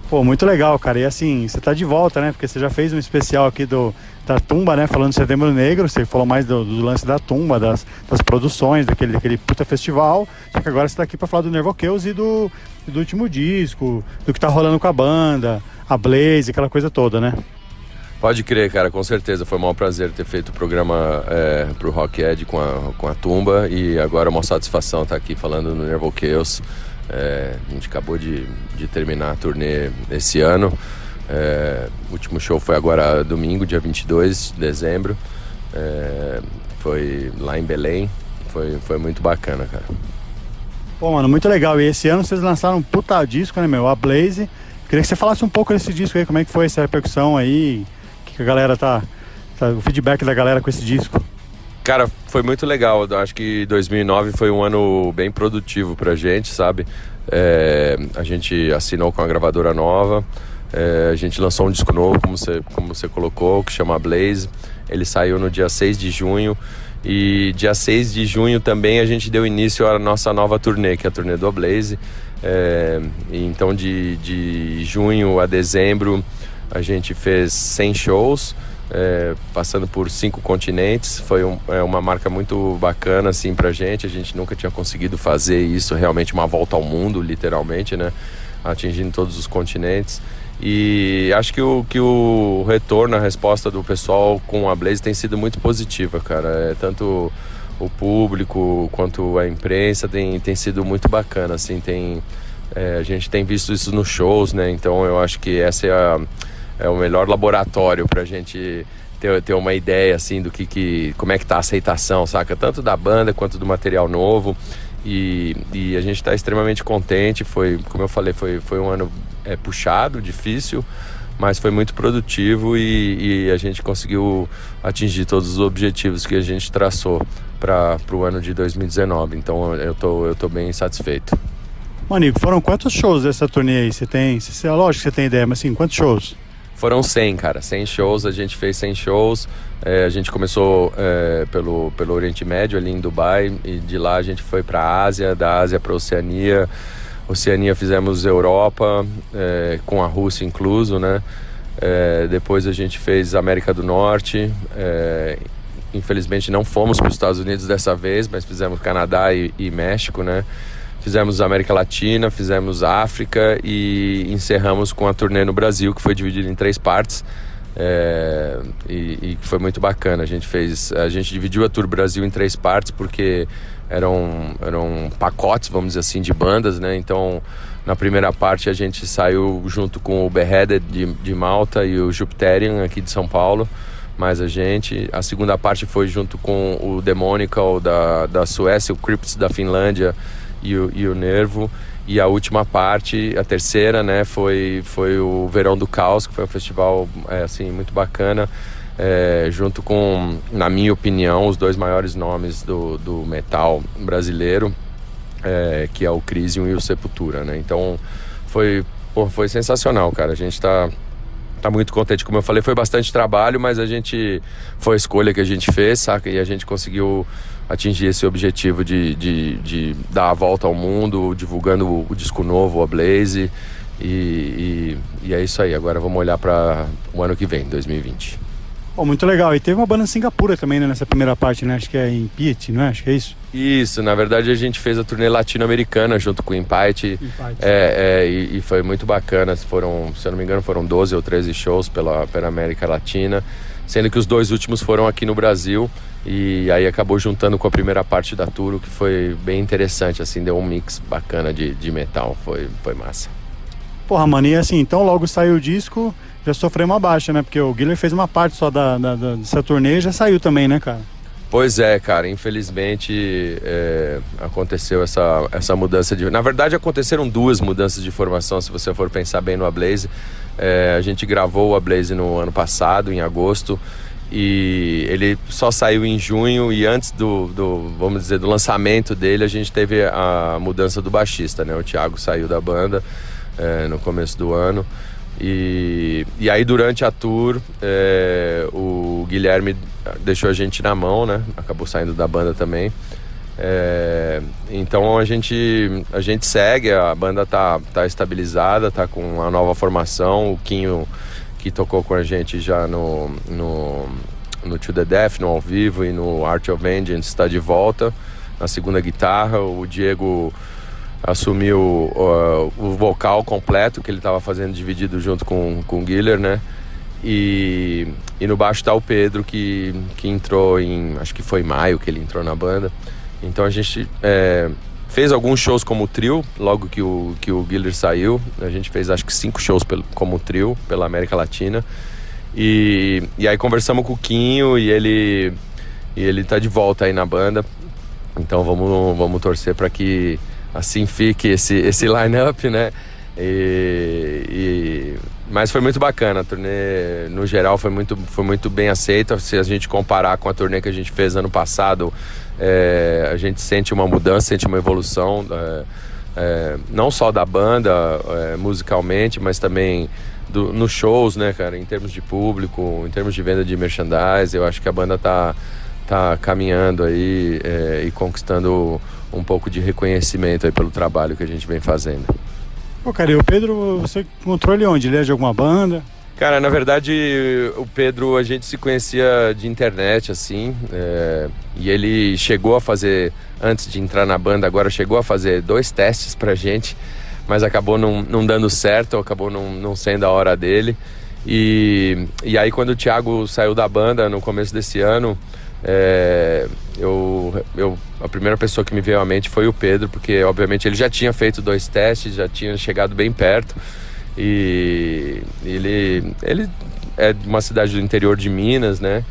S2: Pô, muito legal, cara. E assim, você tá de volta, né? Porque você já fez um especial aqui da Tumba, né? Falando de Setembro Negro, você falou mais do lance da Tumba, das produções, daquele puta festival. Só que agora você tá aqui pra falar do Nervo Chaos e do último disco, do que tá rolando com a banda, a Blaze, aquela coisa toda, né?
S6: Pode crer, cara, com certeza. Foi um maior prazer ter feito o programa pro Rock Edge com a Tumba, e agora é uma satisfação estar aqui falando no Nervo Chaos. A gente acabou de terminar a turnê esse ano. O último show foi agora domingo, dia 22 de dezembro. Foi lá em Belém. Foi muito bacana, cara.
S2: Pô, mano, muito legal. E esse ano vocês lançaram um puta disco, né, meu? A Blaze. Queria que você falasse um pouco desse disco aí, como é que foi essa repercussão aí, que a galera o feedback da galera com esse disco.
S6: Cara, foi muito legal. Eu acho que 2009 foi um ano bem produtivo pra gente, sabe? A gente assinou com a gravadora nova, a gente lançou um disco novo, como você colocou, que chama Blaze. Ele saiu no dia 6 de junho. E dia 6 de junho também a gente deu início à nossa nova turnê, que é a turnê do Blaze. Então de junho a dezembro a gente fez 100 shows, passando por 5 continentes. Foi uma marca muito bacana assim pra gente. A gente nunca tinha conseguido fazer isso, realmente uma volta ao mundo, literalmente, né? Atingindo todos os continentes. E acho que o retorno, a resposta do pessoal com a Blaze tem sido muito positiva, cara. Tanto o público quanto a imprensa tem sido muito bacana, assim. A gente tem visto isso nos shows, né? Então eu acho que essa é o melhor laboratório pra gente ter uma ideia, assim, do como é que tá a aceitação, saca? Tanto da banda quanto do material novo. E a gente tá extremamente contente. Como eu falei, foi um ano puxado, difícil, mas foi muito produtivo, e a gente conseguiu atingir todos os objetivos que a gente traçou para o ano de 2019. Então eu tô bem satisfeito.
S2: Manico, foram quantos shows dessa turnê aí? Lógico que você tem ideia, mas assim, quantos shows?
S6: Foram 100, cara, 100 shows, a gente fez 100 shows. A gente começou pelo Oriente Médio, ali em Dubai, e de lá a gente foi para a Ásia, da Ásia para a Oceania. Oceania fizemos Europa, com a Rússia incluso, né? Depois a gente fez América do Norte. Infelizmente não fomos para os Estados Unidos dessa vez, mas fizemos Canadá e México, né? Fizemos América Latina, fizemos África e encerramos com a turnê no Brasil, que foi dividida em 3 partes. E foi muito bacana. A gente dividiu a Tour Brasil em 3 partes porque eram pacotes, vamos dizer assim, de bandas, né? Então, na primeira parte a gente saiu junto com o Beheaded de Malta e o Jupiterian aqui de São Paulo, mais a gente. A segunda parte foi junto com o Demonical da Suécia, o Crypts da Finlândia e o Nervo. E a última parte, a terceira, né, foi o Verão do Caos, que foi um festival assim, muito bacana, junto com, na minha opinião, os 2 maiores nomes do metal brasileiro, que é o Crisium e o Sepultura, né? Então foi sensacional, cara. A gente tô tá muito contente. Como eu falei, foi bastante trabalho, mas foi a escolha que a gente fez, saca? E a gente conseguiu atingir esse objetivo de dar a volta ao mundo, divulgando o disco novo, a Blaze. E é isso aí. Agora vamos olhar para o ano que vem, 2020.
S2: Pô, muito legal. E teve uma banda em Singapura também, né, nessa primeira parte, né? Acho que é em Piet, não é? Acho que é isso.
S6: Isso, na verdade a gente fez a turnê latino-americana junto com o Impite. E foi muito bacana. Foram, se eu não me engano, foram 12 ou 13 shows pela América Latina, sendo que os 2 últimos foram aqui no Brasil. E aí acabou juntando com a primeira parte da tour, o que foi bem interessante, assim, deu um mix bacana de metal, foi massa.
S2: Porra, mano, e assim, então logo saiu o disco, já sofreu uma baixa, né? Porque o Guilherme fez uma parte só dessa turnê e já saiu também, né, cara?
S6: Pois é, cara, infelizmente aconteceu essa mudança de... Na verdade aconteceram 2 mudanças de formação, se você for pensar bem no A Blaze. A gente gravou o A Blaze no ano passado, em agosto, e ele só saiu em junho, e antes vamos dizer, do lançamento dele, a gente teve a mudança do baixista, né? O Thiago saiu da banda no começo do ano. E aí durante a tour o Guilherme deixou a gente na mão, né? Acabou saindo da banda também. Então a gente segue, a banda tá estabilizada, tá com uma nova formação. O Quinho, que tocou com a gente já no To The Death, no ao vivo, e no Art of Vengeance, está de volta na segunda guitarra. O Diego assumiu o vocal completo, que ele estava fazendo dividido junto com o Guilherme, né? E no baixo está o Pedro, que entrou acho que foi em maio que ele entrou na banda. Então a gente fez alguns shows como trio, logo que o Guilherme saiu. A gente fez acho que 5 shows como trio pela América Latina. E aí conversamos com o Quinho, e ele tá de volta aí na banda. Então vamos torcer para que assim fique esse line-up, né? Mas foi muito bacana, a turnê no geral foi muito bem aceita. Se a gente comparar com a turnê que a gente fez ano passado, a gente sente uma mudança, sente uma evolução, não só da banda musicalmente, mas também nos shows, né, cara? Em termos de público, em termos de venda de merchandise, eu acho que a banda tá caminhando aí e conquistando um pouco de reconhecimento aí pelo trabalho que a gente vem fazendo.
S2: Pô, cara, e o Pedro, você encontrou ele onde? Ele é de alguma banda?
S6: Cara, na verdade, o Pedro, a gente se conhecia de internet, assim, e ele chegou a fazer, antes de entrar na banda, agora chegou a fazer 2 testes pra gente, mas acabou não dando certo, acabou não sendo a hora dele. E aí, quando o Thiago saiu da banda no começo desse ano, a primeira pessoa que me veio à mente foi o Pedro, porque obviamente ele já tinha feito 2 testes, já tinha chegado bem perto, e ele é de uma cidade do interior de Minas, né?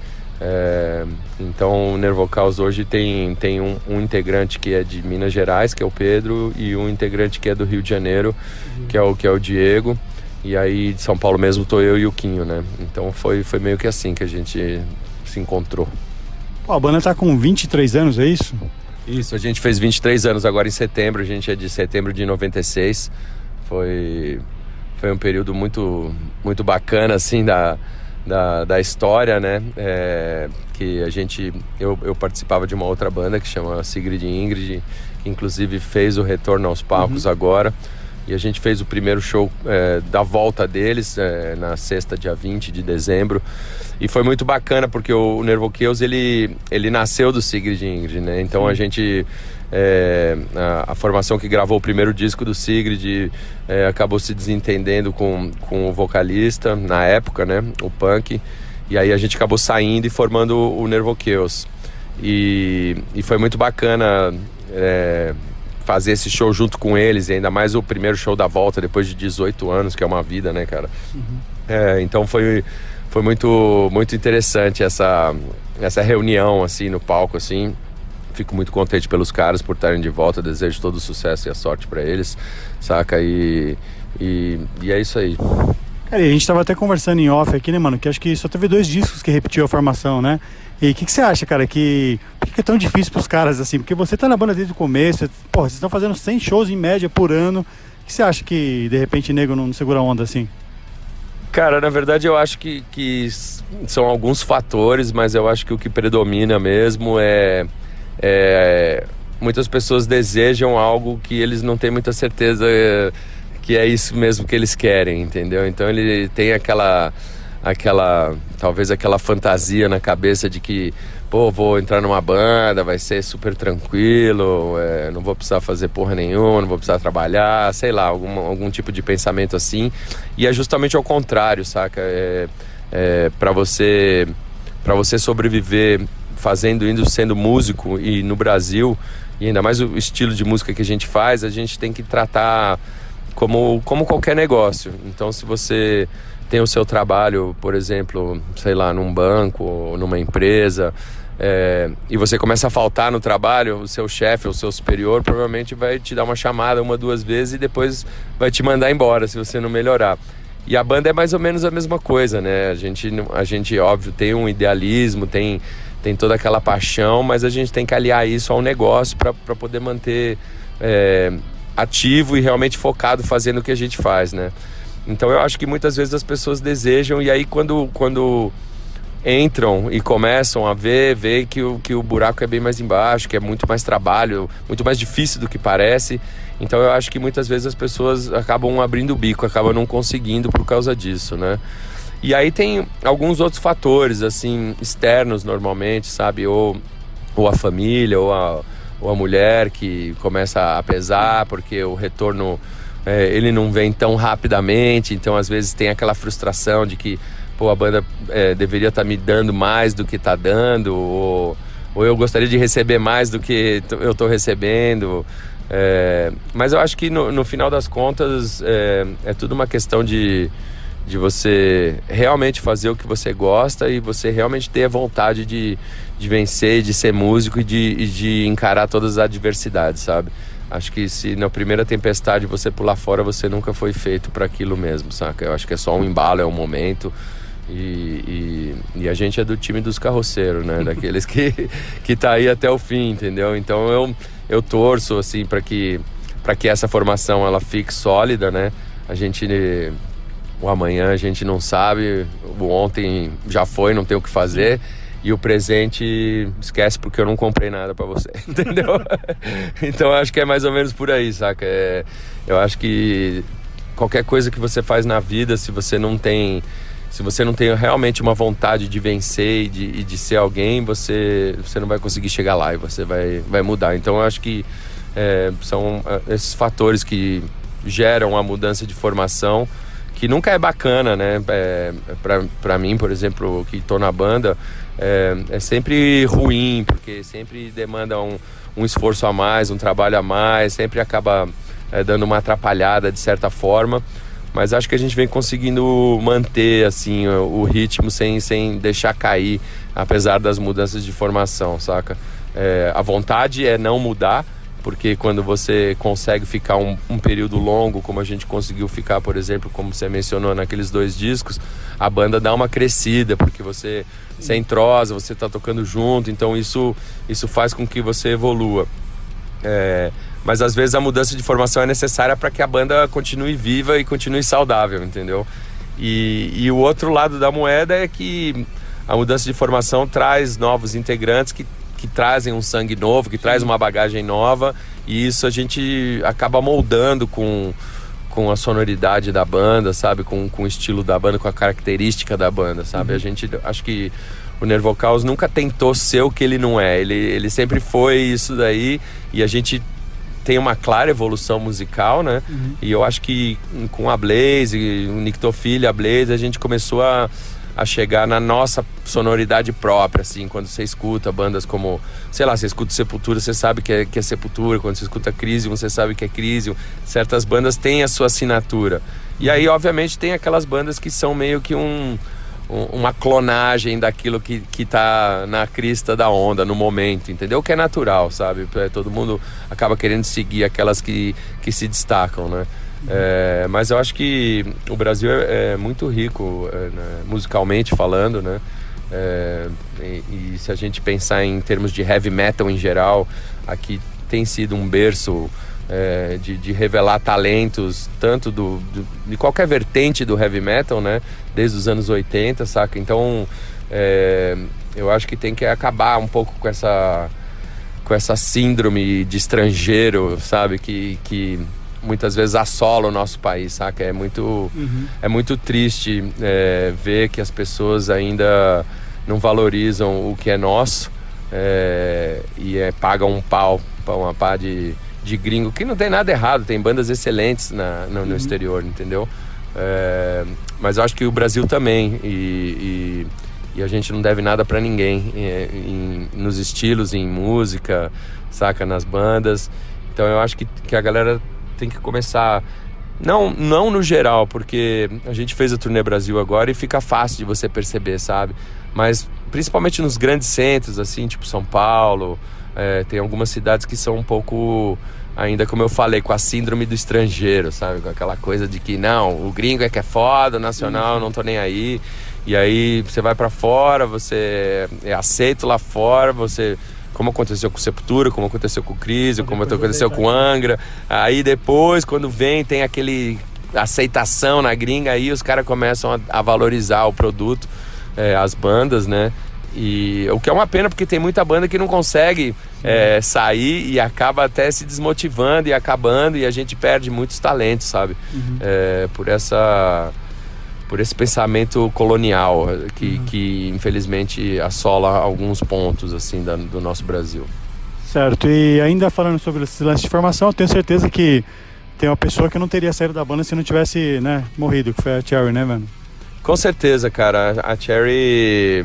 S6: Então o Nervocaus hoje tem um integrante que é de Minas Gerais, que é o Pedro, e um integrante que é do Rio de Janeiro, que é o Diego. E aí de São Paulo mesmo tô eu e o Quinho, né? Então foi meio que assim que a gente se encontrou.
S2: Pô, a banda tá com 23 anos, é isso?
S6: Isso, a gente fez 23 anos agora em setembro, a gente é de setembro de 96. Foi um período muito, muito bacana, assim, da história, né? Que eu participava de uma outra banda que chama Sigrid e Ingrid, que inclusive fez o retorno aos palcos agora. E a gente fez o primeiro show da volta deles na sexta, dia 20 de dezembro. E foi muito bacana, porque o Nervocaus, ele nasceu do Sigrid e Ingrid, né? Então a gente... a formação que gravou o primeiro disco do Sigrid acabou se desentendendo com o vocalista, na época, né? O Punk. E aí a gente acabou saindo e formando o Nervocaus. E foi muito bacana... fazer esse show junto com eles, e ainda mais o primeiro show da volta depois de 18 anos, que é uma vida, né, cara? Então foi muito, muito interessante essa reunião, assim, no palco, assim. Fico muito contente pelos caras por estarem de volta, desejo todo o sucesso e a sorte pra eles, saca? E é isso aí.
S2: Cara, e a gente tava até conversando em off aqui, né, mano, que acho que só teve 2 discos que repetiu a formação, né? E o que você acha, cara, por que é tão difícil pros caras, assim? Porque você tá na banda desde o começo, porra, vocês estão fazendo 100 shows em média por ano. O que você acha que, de repente, nego não segura a onda, assim?
S6: Cara, na verdade eu acho que são alguns fatores, mas eu acho que o que predomina mesmo é muitas pessoas desejam algo que eles não têm muita certeza que é isso mesmo que eles querem, entendeu? Então ele tem talvez aquela fantasia na cabeça de que, pô, vou entrar numa banda, vai ser super tranquilo, não vou precisar fazer porra nenhuma, não vou precisar trabalhar, sei lá, algum tipo de pensamento assim. E é justamente ao contrário, saca? Para você sobreviver sendo músico, e no Brasil, e ainda mais o estilo de música que a gente faz, a gente tem que tratar como qualquer negócio. Então, se você tem o seu trabalho, por exemplo, sei lá, num banco ou numa empresa, e você começa a faltar no trabalho, o seu chefe ou o seu superior provavelmente vai te dar uma chamada 1, 2 vezes e depois vai te mandar embora se você não melhorar. E a banda é mais ou menos a mesma coisa, né? A gente óbvio, tem um idealismo, tem toda aquela paixão, mas a gente tem que aliar isso ao negócio para poder manter ativo e realmente focado fazendo o que a gente faz, né? Então eu acho que muitas vezes as pessoas desejam, e aí quando entram e começam a ver que o buraco é bem mais embaixo, que é muito mais trabalho, muito mais difícil do que parece. Então eu acho que muitas vezes as pessoas acabam abrindo o bico, acabam não conseguindo por causa disso, né? E aí tem alguns outros fatores, assim, externos normalmente, sabe? Ou a família, ou a mulher que começa a pesar, porque o retorno ele não vem tão rapidamente. Então às vezes tem aquela frustração de que, pô, a banda deveria estar me dando mais do que está dando, ou eu gostaria de receber mais do que eu estou recebendo. Mas eu acho que no final das contas é tudo uma questão de você realmente fazer o que você gosta e você realmente ter a vontade de vencer, de ser músico e de encarar todas as adversidades, sabe? Acho que se na primeira tempestade você pular fora, você nunca foi feito para aquilo mesmo, saca? Eu acho que é só um embalo, é um momento. E a gente é do time dos carroceiros, né? Daqueles que tá aí até o fim, entendeu? Então eu torço, assim, para que essa formação ela fique sólida, né? O amanhã a gente não sabe, o ontem já foi, não tem o que fazer, e o presente esquece porque eu não comprei nada pra você, entendeu? Então eu acho que é mais ou menos por aí, saca? Eu acho que qualquer coisa que você faz na vida, se você não tem realmente uma vontade de vencer e de ser alguém, você não vai conseguir chegar lá e você vai mudar. Então eu acho que são esses fatores que geram a mudança de formação, que nunca é bacana, né? Pra mim, por exemplo, que tô na banda, é sempre ruim, porque sempre demanda um esforço a mais, um trabalho a mais, sempre acaba dando uma atrapalhada de certa forma. Mas acho que a gente vem conseguindo manter assim o ritmo sem deixar cair, apesar das mudanças de formação, saca? A vontade é não mudar, porque quando você consegue ficar um período longo, como a gente conseguiu ficar, por exemplo, como você mencionou naqueles 2 discos, a banda dá uma crescida, porque você entrosa, você está tocando junto, então isso faz com que você evolua. Mas às vezes a mudança de formação é necessária para que a banda continue viva e continue saudável, entendeu? E o outro lado da moeda é que a mudança de formação traz novos integrantes que trazem um sangue novo, que traz uma bagagem nova, e isso a gente acaba moldando com a sonoridade da banda, sabe? Com o estilo da banda, com a característica da banda, sabe? A gente, acho que o Nervocaus nunca tentou ser o que ele não é, ele sempre foi isso daí, e a gente tem uma clara evolução musical, né? E eu acho que com a Blaze, o Nictophilha, a Blaze, a gente começou a chegar na nossa sonoridade própria, assim, quando você escuta bandas como, sei lá, você escuta Sepultura, você sabe que é Sepultura, quando você escuta Crisium, você sabe que é Crisium, certas bandas têm a sua assinatura, e aí obviamente tem aquelas bandas que são meio que uma clonagem daquilo que tá na crista da onda, no momento, entendeu? Que é natural, sabe? Todo mundo acaba querendo seguir aquelas que se destacam, né? Mas eu acho que o Brasil é muito rico, né, musicalmente falando, né? E se a gente pensar em termos de heavy metal em geral, aqui tem sido um berço de revelar talentos, tanto de qualquer vertente do heavy metal, né? Desde os anos 80, saca? Então, eu acho que tem que acabar um pouco com essa síndrome de estrangeiro, sabe? Que muitas vezes assola o nosso país, saca? É muito triste ver que as pessoas ainda não valorizam o que é nosso e pagam um pau para uma pá de gringo, que não tem nada errado, tem bandas excelentes no exterior, entendeu? Mas eu acho que o Brasil também, e a gente não deve nada para ninguém, nos estilos, em música, saca? Nas bandas. Então eu acho que a galera tem que começar, não no geral, porque a gente fez a turnê Brasil agora e fica fácil de você perceber, sabe? Mas principalmente nos grandes centros, assim, tipo São Paulo, tem algumas cidades que são um pouco, ainda como eu falei, com a síndrome do estrangeiro, sabe? Com aquela coisa de que não, o gringo é que é foda, o nacional, não tô nem aí. E aí você vai pra fora, você é aceito lá fora, você... Como aconteceu com Sepultura, como aconteceu com o Crisium, como aconteceu com Angra. Aí depois, quando vem, tem aquele aceitação na gringa, aí os caras começam a valorizar o produto, as bandas, né? E o que é uma pena, porque tem muita banda que não consegue sair e acaba até se desmotivando e acabando, e a gente perde muitos talentos, sabe? Por esse pensamento colonial que infelizmente assola alguns pontos assim do nosso Brasil.
S2: Certo, e ainda falando sobre esse lance de formação, eu tenho certeza que tem uma pessoa que não teria saído da banda se não tivesse, né, morrido, que foi a Cherry, né, mano?
S6: Com certeza, cara. A Cherry,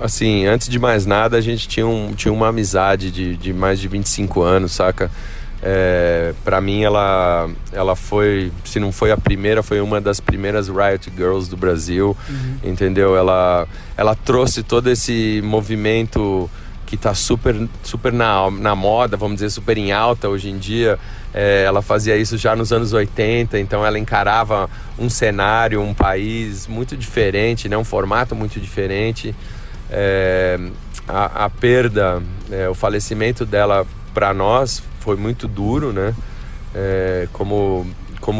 S6: assim, antes de mais nada, a gente tinha uma amizade de mais de 25 anos, saca? Pra mim ela foi, se não foi a primeira, foi uma das primeiras Riot Girls do Brasil, entendeu? Ela trouxe todo esse movimento que tá super na moda, vamos dizer, super em alta hoje em dia. Ela fazia isso já nos anos 80, então ela encarava um cenário, um país muito diferente, né? Um formato muito diferente. A perda, o falecimento dela para nós foi muito duro, né? Como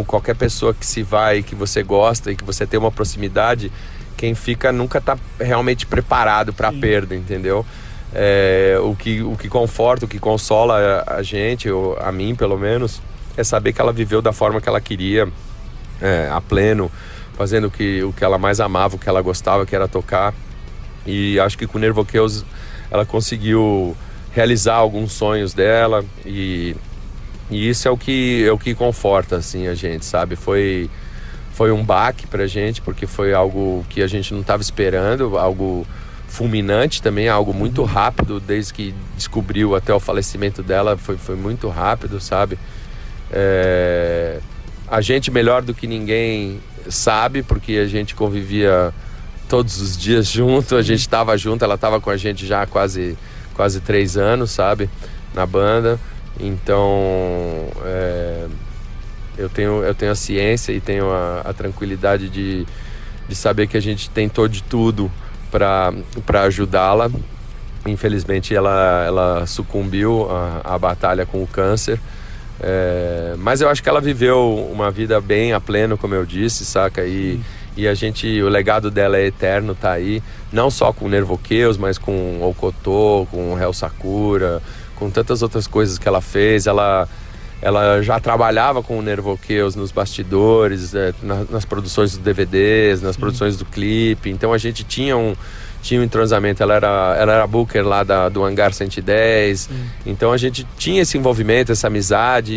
S6: qualquer pessoa que se vai, que você gosta e que você tem uma proximidade, quem fica nunca tá realmente preparado para a perda, entendeu? O que conforta, o que consola a gente, ou a mim pelo menos, é saber que ela viveu da forma que ela queria, a pleno, fazendo o que ela mais amava, o que ela gostava, que era tocar. E acho que com o Nervokeus ela conseguiu realizar alguns sonhos dela, e isso é o que conforta assim a gente, sabe? Foi um baque pra gente, porque foi algo que a gente não estava esperando, algo fulminante também, algo muito rápido, desde que descobriu até o falecimento dela, foi muito rápido, sabe? A gente melhor do que ninguém sabe, porque a gente convivia todos os dias junto, a gente estava junto, ela estava com a gente já há quase 3 anos, sabe, na banda. Então eu tenho a ciência e tenho a tranquilidade de saber que a gente tentou de tudo para ajudá-la. Infelizmente ela sucumbiu à batalha com o câncer, mas eu acho que ela viveu uma vida bem a pleno, como eu disse, saca? E o legado dela é eterno, tá aí, não só com o Nervokeus, mas com o Okotô, com o Hell Sakura, com tantas outras coisas que ela fez. Ela já trabalhava com o Nervokeus nos bastidores, nas produções dos DVDs, nas produções do clipe, então a gente tinha um entrosamento. Ela era booker lá do Hangar 110, então a gente tinha esse envolvimento, essa amizade,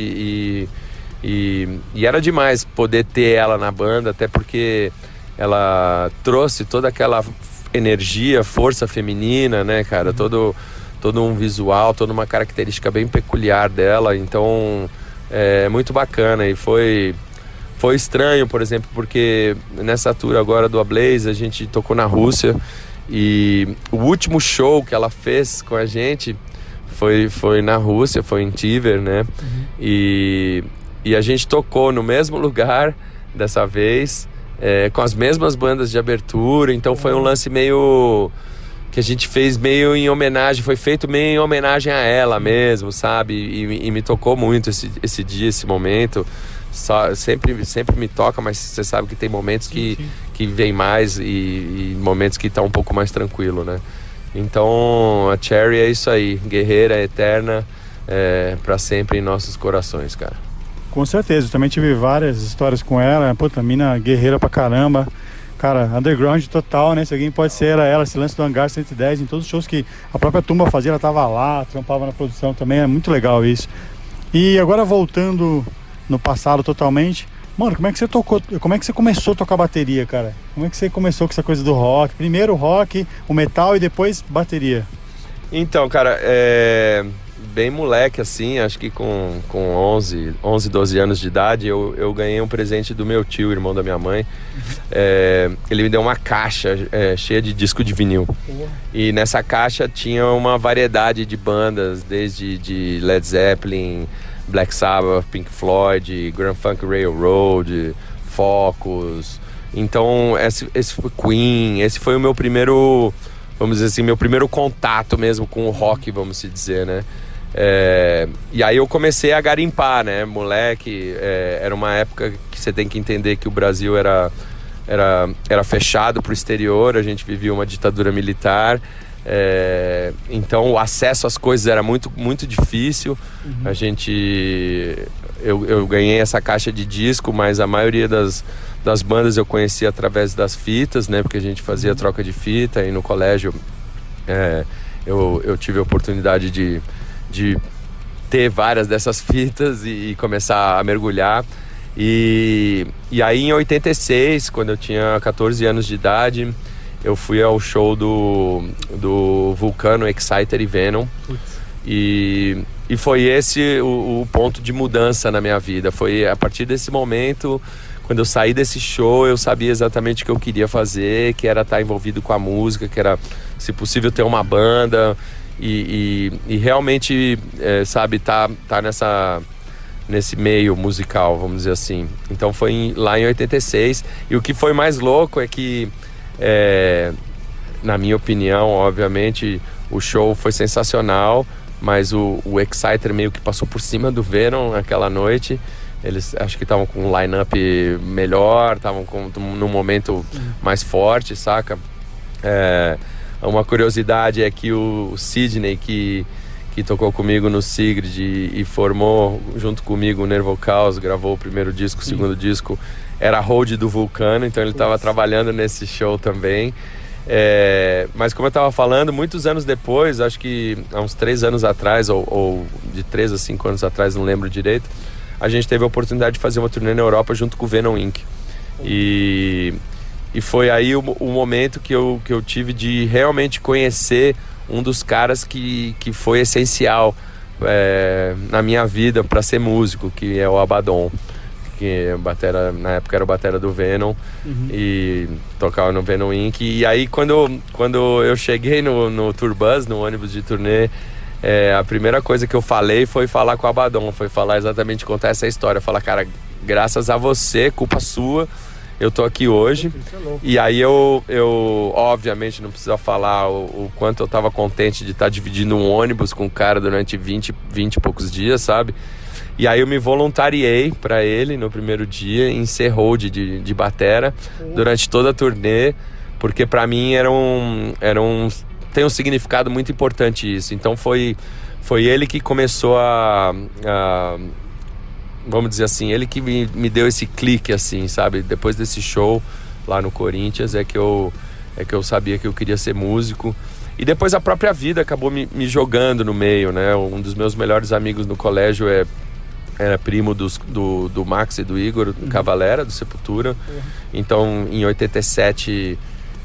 S6: e era demais poder ter ela na banda, até porque ela trouxe toda aquela energia, força feminina, né, cara? Todo um visual, toda uma característica bem peculiar dela. Então é muito bacana. E foi estranho, por exemplo, porque nessa tour agora do Ablaze a gente tocou na Rússia, e o último show que ela fez com a gente foi na Rússia, foi em Tver, né? E a gente tocou no mesmo lugar dessa vez, com as mesmas bandas de abertura. Então foi um lance meio que a gente fez meio em homenagem, foi feito meio em homenagem a ela mesmo, sabe? E me tocou muito esse dia, esse momento. Sempre me toca, mas você sabe que tem momentos que vem mais e momentos que tá um pouco mais tranquilo, né? Então a Cherry é isso aí, guerreira, eterna, pra sempre em nossos corações, cara.
S2: Com certeza, eu também tive várias histórias com ela, puta, mina guerreira pra caramba. Cara, underground total, né? Se alguém pode ser, era ela, esse lance do Hangar 110, em todos os shows que a própria Tumba fazia, ela tava lá, trampava na produção também, é muito legal isso. E agora voltando no passado totalmente, mano, como é que você começou a tocar bateria, cara? Como é que você começou com essa coisa do rock? Primeiro o rock, o metal e depois bateria.
S6: Então, cara, bem moleque assim, acho que com 11, 12 anos de idade, eu ganhei um presente do meu tio, irmão da minha mãe. Ele me deu uma caixa cheia de disco de vinil. E nessa caixa tinha uma variedade de bandas, desde de Led Zeppelin, Black Sabbath, Pink Floyd, Grand Funk Railroad, Focus. Então esse foi Queen, esse foi o meu primeiro, vamos dizer assim, meu primeiro contato mesmo com o rock, vamos se dizer, né? E aí eu comecei a garimpar, né, moleque. Era uma época que você tem que entender que o Brasil era fechado pro exterior, a gente vivia uma ditadura militar, então o acesso às coisas era muito, muito difícil. Eu ganhei essa caixa de disco, mas a maioria das bandas eu conhecia através das fitas, né, porque a gente fazia troca de fita, e no colégio eu tive a oportunidade de ter várias dessas fitas e começar a mergulhar. E aí em 86, quando eu tinha 14 anos de idade, eu fui ao show do Vulcano, Exciter e Venom. E foi esse o ponto de mudança na minha vida. Foi a partir desse momento, quando eu saí desse show, eu sabia exatamente o que eu queria fazer, que era estar envolvido com a música, que era, se possível, ter uma banda. E realmente, sabe, tá nesse meio musical, vamos dizer assim. Então foi lá em 86. E o que foi mais louco é que, na minha opinião, obviamente, o show foi sensacional, mas o Exciter meio que passou por cima do Venom naquela noite. Eles acho que estavam com um line-up melhor, estavam num momento mais forte, saca? Uma curiosidade é que o Sidney, que tocou comigo no Sigrid e formou junto comigo o Nervo Chaos, gravou o primeiro disco, o segundo disco, era hold do Vulcano, então ele estava trabalhando nesse show também. Mas como eu estava falando, muitos anos depois, acho que há uns 3 anos atrás, ou de 3 a 5 anos atrás, não lembro direito, a gente teve a oportunidade de fazer uma turnê na Europa junto com o Venom Inc. E foi aí o momento que eu tive de realmente conhecer um dos caras que foi essencial na minha vida para ser músico, que é o Abaddon, que na época era o batera do Venom. E tocava no Venom Inc. E aí quando eu cheguei no Tour Bus, no ônibus de turnê, a primeira coisa que eu falei foi falar com o Abaddon, foi falar exatamente, contar essa história, falar, cara, graças a você, culpa sua, eu tô aqui hoje. E aí eu obviamente não precisa falar o quanto eu tava contente de estar dividindo um ônibus com o cara durante 20 e poucos dias, sabe? E aí eu me voluntariei pra ele no primeiro dia em ser hold de batera durante toda a turnê, porque pra mim tem um significado muito importante isso. Então foi ele que começou vamos dizer assim, ele que me deu esse clique, assim, sabe? Depois desse show lá no Corinthians é que eu sabia que eu queria ser músico. E depois a própria vida acabou me jogando no meio, né? Um dos meus melhores amigos no colégio era primo do Max e do Igor Cavalera, do Sepultura. Então, em 87,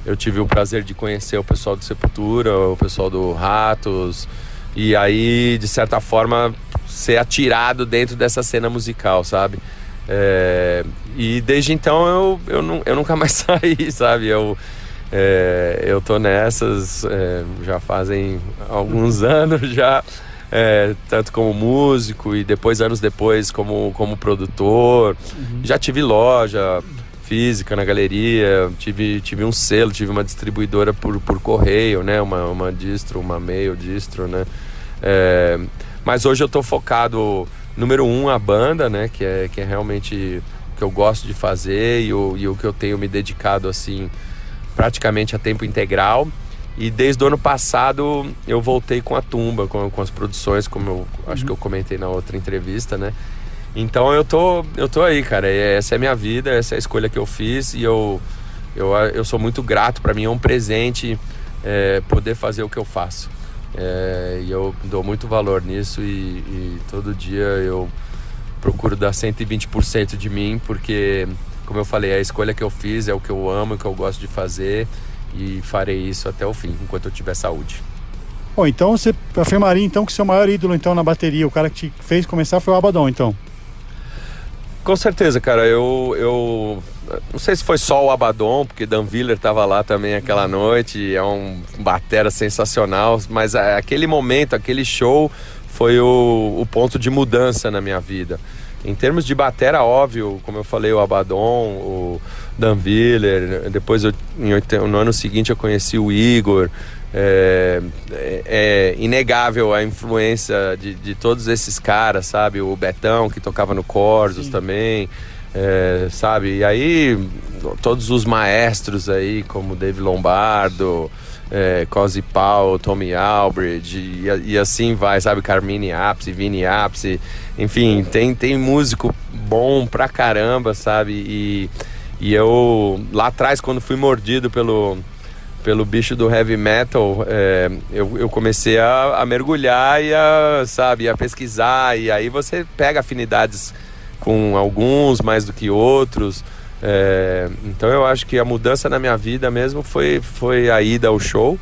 S6: eu tive o prazer de conhecer o pessoal do Sepultura, o pessoal do Ratos. E aí, de certa forma, ser atirado dentro dessa cena musical, sabe? E desde então eu nunca mais saí, sabe? Eu tô nessas, já fazem alguns anos já, tanto como músico e depois, anos depois, como produtor. Já tive loja, física na galeria, tive um selo, tive uma distribuidora por correio, né? Uma distro, uma mail distro, né? Mas hoje eu tô focado, número 1, a banda, né? Que é realmente o que eu gosto de fazer e o que eu tenho me dedicado, assim, praticamente a tempo integral. E desde o ano passado eu voltei com a Tumba, com as produções, como eu acho que eu comentei na outra entrevista, né? Então eu tô aí, cara. Essa é a minha vida, essa é a escolha que eu fiz e eu sou muito grato. Para mim é um presente poder fazer o que eu faço. E eu dou muito valor nisso e todo dia eu procuro dar 120% de mim, porque, como eu falei, a escolha que eu fiz é o que eu amo, o que eu gosto de fazer e farei isso até o fim, enquanto eu tiver saúde.
S2: Bom, então você afirmaria então que seu maior ídolo então na bateria, o cara que te fez começar foi o Abaddon, então?
S6: Com certeza, cara. Eu não sei se foi só o Abaddon, porque Dan Willer estava lá também aquela noite, é um batera sensacional, mas aquele momento, aquele show foi o ponto de mudança na minha vida. Em termos de batera, óbvio, como eu falei, o Abaddon, o Dan Willer, depois no ano seguinte eu conheci o Igor. É inegável a influência de todos esses caras, sabe? O Betão, que tocava no Corsos também, sabe? E aí, todos os maestros aí, como Dave Lombardo, Cozy Powell, Tommy Albridge, e assim vai, sabe? Carmine Appice, Vini Appice, enfim, tem músico bom pra caramba, sabe? E eu, lá atrás, quando fui mordido pelo bicho do heavy metal, eu comecei a mergulhar e a pesquisar, e aí você pega afinidades com alguns mais do que outros. Então eu acho que a mudança na minha vida mesmo foi a ida ao show,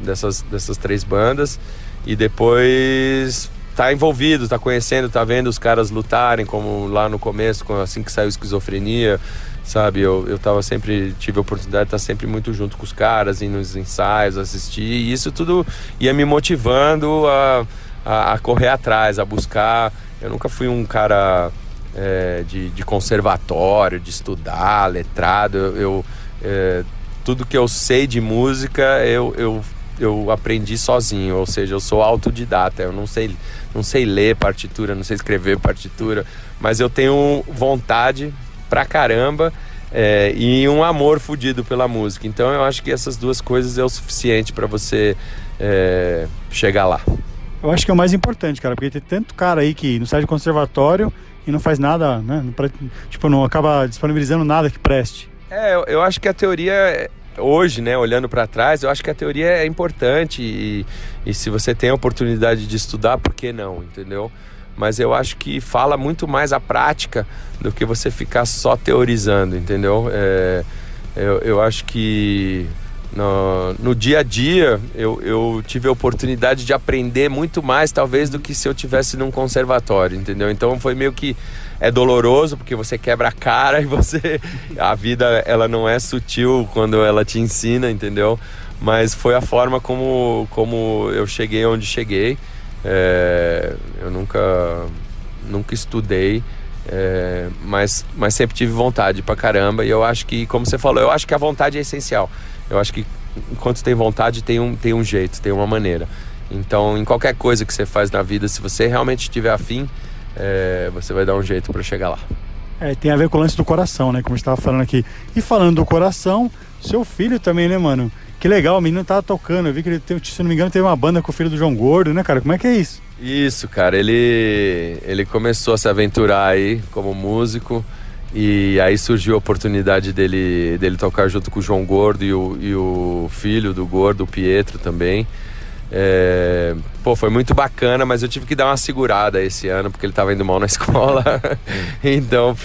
S6: dessas 3 bandas, e depois tá envolvido, tá conhecendo, tá vendo os caras lutarem, como lá no começo, assim que saiu Esquizofrenia, sabe? Eu tive a oportunidade de estar sempre muito junto com os caras, ir nos ensaios, assistir, e isso tudo ia me motivando a correr atrás, a buscar. Eu nunca fui um cara de conservatório, de estudar, letrado. Tudo que eu sei de música, eu aprendi sozinho, ou seja, eu sou autodidata. Eu não sei ler partitura, não sei escrever partitura, mas eu tenho vontade pra caramba, e um amor fudido pela música. Então eu acho que essas 2 coisas é o suficiente pra você chegar lá.
S2: Eu acho que é o mais importante, cara, porque tem tanto cara aí que não sai de conservatório e não faz nada, né? Não acaba disponibilizando nada que preste.
S6: Eu acho que a teoria, hoje, né, olhando pra trás, eu acho que a teoria é importante e se você tem a oportunidade de estudar, por que não, entendeu? Mas eu acho que fala muito mais a prática do que você ficar só teorizando, entendeu? Eu acho que no dia a dia eu tive a oportunidade de aprender muito mais, talvez, do que se eu tivesse num conservatório, entendeu? Então foi meio que doloroso, porque você quebra a cara e a vida, ela não é sutil quando ela te ensina, entendeu? Mas foi a forma como eu cheguei onde cheguei. Eu nunca estudei, mas sempre tive vontade pra caramba, e eu acho que, como você falou, eu acho que a vontade é essencial. Eu acho que enquanto tem vontade, tem um jeito, tem uma maneira. Então, em qualquer coisa que você faz na vida, se você realmente estiver afim, você vai dar um jeito pra chegar lá.
S2: Tem a ver com o lance do coração, né, como a gente tava falando aqui. E falando do coração, seu filho também, né, mano? Que legal, o menino tava tocando. Eu vi que ele, se não me engano, teve uma banda com o filho do João Gordo, né, cara? Como é que é isso?
S6: Isso, cara. Ele começou a se aventurar aí como músico. E aí surgiu a oportunidade dele tocar junto com o João Gordo e o filho do Gordo, o Pietro, também. Foi muito bacana, mas eu tive que dar uma segurada esse ano, porque ele tava indo mal na escola. Então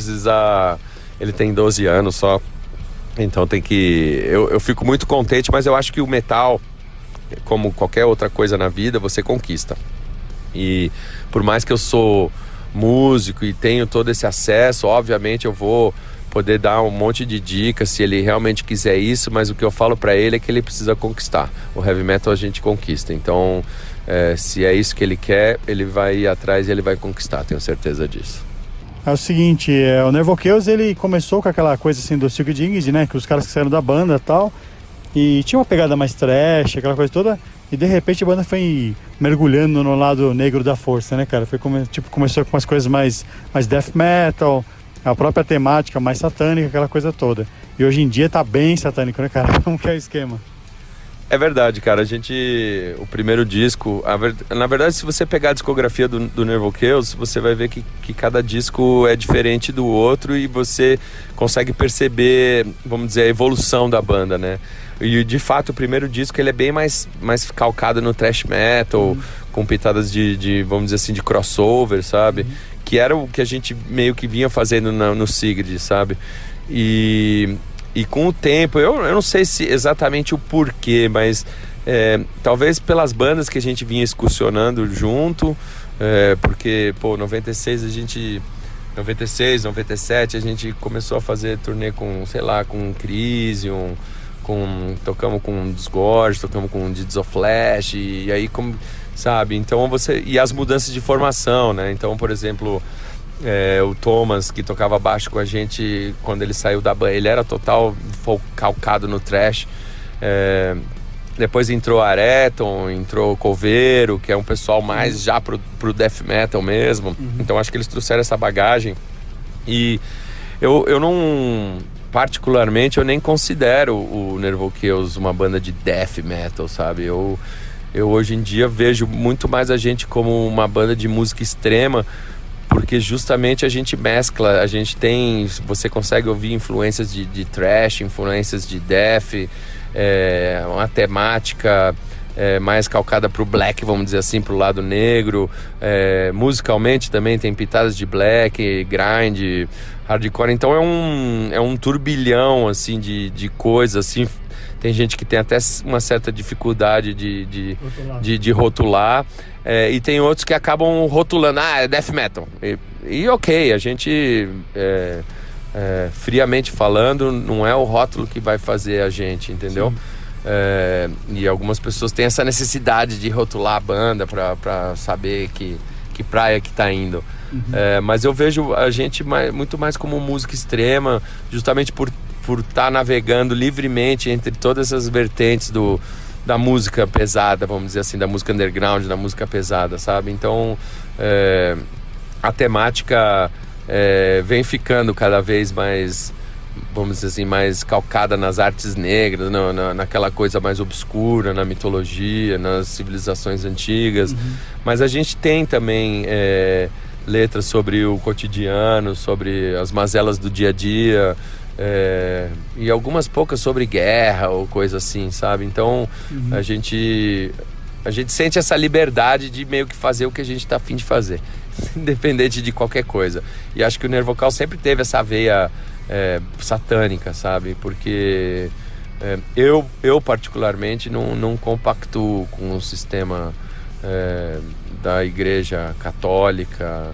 S6: ele tem 12 anos só. Então tem que... Eu fico muito contente, mas eu acho que o metal, como qualquer outra coisa na vida, você conquista. E por mais que eu sou músico e tenho todo esse acesso, obviamente eu vou poder dar um monte de dicas se ele realmente quiser isso, mas o que eu falo pra ele é que ele precisa conquistar. O heavy metal a gente conquista. Então, se é isso que ele quer, ele vai ir atrás e ele vai conquistar, tenho certeza disso.
S2: É o seguinte, o Nervo Chaos, ele começou com aquela coisa assim do Silk Ingrid, né? Que os caras que saíram da banda e tal. E tinha uma pegada mais trash, aquela coisa toda. E de repente a banda foi mergulhando no lado negro da força, né, cara? Começou com umas coisas mais death metal, a própria temática mais satânica, aquela coisa toda. E hoje em dia tá bem satânico, né, cara? Como que é o esquema?
S6: É verdade, cara. O primeiro disco, na verdade, se você pegar a discografia do Nervo Chaos, você vai ver que cada disco é diferente do outro e você consegue perceber, vamos dizer, a evolução da banda, né? E de fato o primeiro disco ele é bem mais calcado no thrash metal, com pitadas de, vamos dizer assim, de crossover, sabe? Que era o que a gente meio que vinha fazendo no Sigrid, sabe? E com o tempo, eu não sei se exatamente o porquê, mas talvez pelas bandas que a gente vinha excursionando junto, porque, 96, 97, a gente começou a fazer turnê com, sei lá, com Crisium, tocamos com Disgorge, tocamos com Deeds of Flash, e aí, sabe, então e as mudanças de formação, né? Então, por exemplo, o Thomas, que tocava baixo com a gente quando ele saiu da banda, ele era total calcado no thrash. Depois entrou Areton, entrou Coveiro, que é um pessoal mais já pro death metal mesmo. Então acho que eles trouxeram essa bagagem. E eu não, particularmente, eu nem considero o Nervo Chaos uma banda de death metal, sabe? Eu hoje em dia vejo muito mais a gente como uma banda de música extrema, porque justamente a gente mescla, você consegue ouvir influências de thrash, influências de death, uma temática mais calcada pro black, vamos dizer assim, pro lado negro. Musicalmente também tem pitadas de black, grind, hardcore. Então é um turbilhão assim de coisas assim. Tem gente que tem até uma certa dificuldade de rotular. E tem outros que acabam rotulando, é death metal. E ok, a gente, friamente falando, não é o rótulo que vai fazer a gente, entendeu? E algumas pessoas têm essa necessidade de rotular a banda pra saber que praia que tá indo. Mas eu vejo a gente muito mais como música extrema, justamente por estar navegando livremente entre todas essas vertentes da música pesada, vamos dizer assim, da música underground, da música pesada, sabe? Então, a temática vem ficando cada vez mais, vamos dizer assim, mais calcada nas artes negras, naquela coisa mais obscura, na mitologia, nas civilizações antigas. Mas a gente tem também letras sobre o cotidiano, sobre as mazelas do dia a dia, e algumas poucas sobre guerra ou coisa assim, sabe? Então a gente sente essa liberdade de meio que fazer o que a gente tá afim de fazer, independente de qualquer coisa. E acho que o Nervo Chaos sempre teve essa veia satânica, sabe? Porque eu particularmente não compactuo com o sistema da igreja católica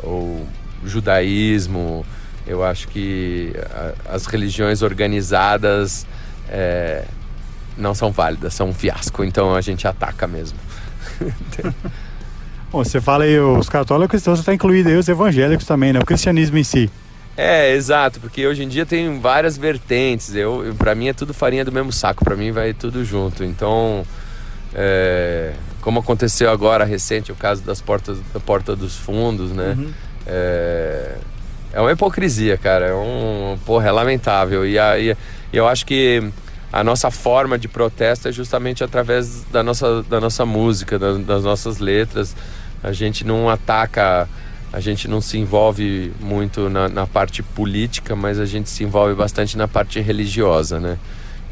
S6: ou judaísmo. Eu acho que as religiões organizadas não são válidas, são um fiasco. Então a gente ataca mesmo.
S2: Bom, você fala aí os católicos, então você está incluído aí os evangélicos também, né? O cristianismo em si.
S6: Exato, porque hoje em dia tem várias vertentes. Pra mim é tudo farinha do mesmo saco, pra mim vai tudo junto. Então, como aconteceu agora recente o caso da Porta dos Fundos, né? É uma hipocrisia, cara. É lamentável. E eu acho que a nossa forma de protesto é justamente através da nossa música, das nossas letras. A gente não ataca, a gente não se envolve muito na parte política, mas a gente se envolve bastante na parte religiosa, né?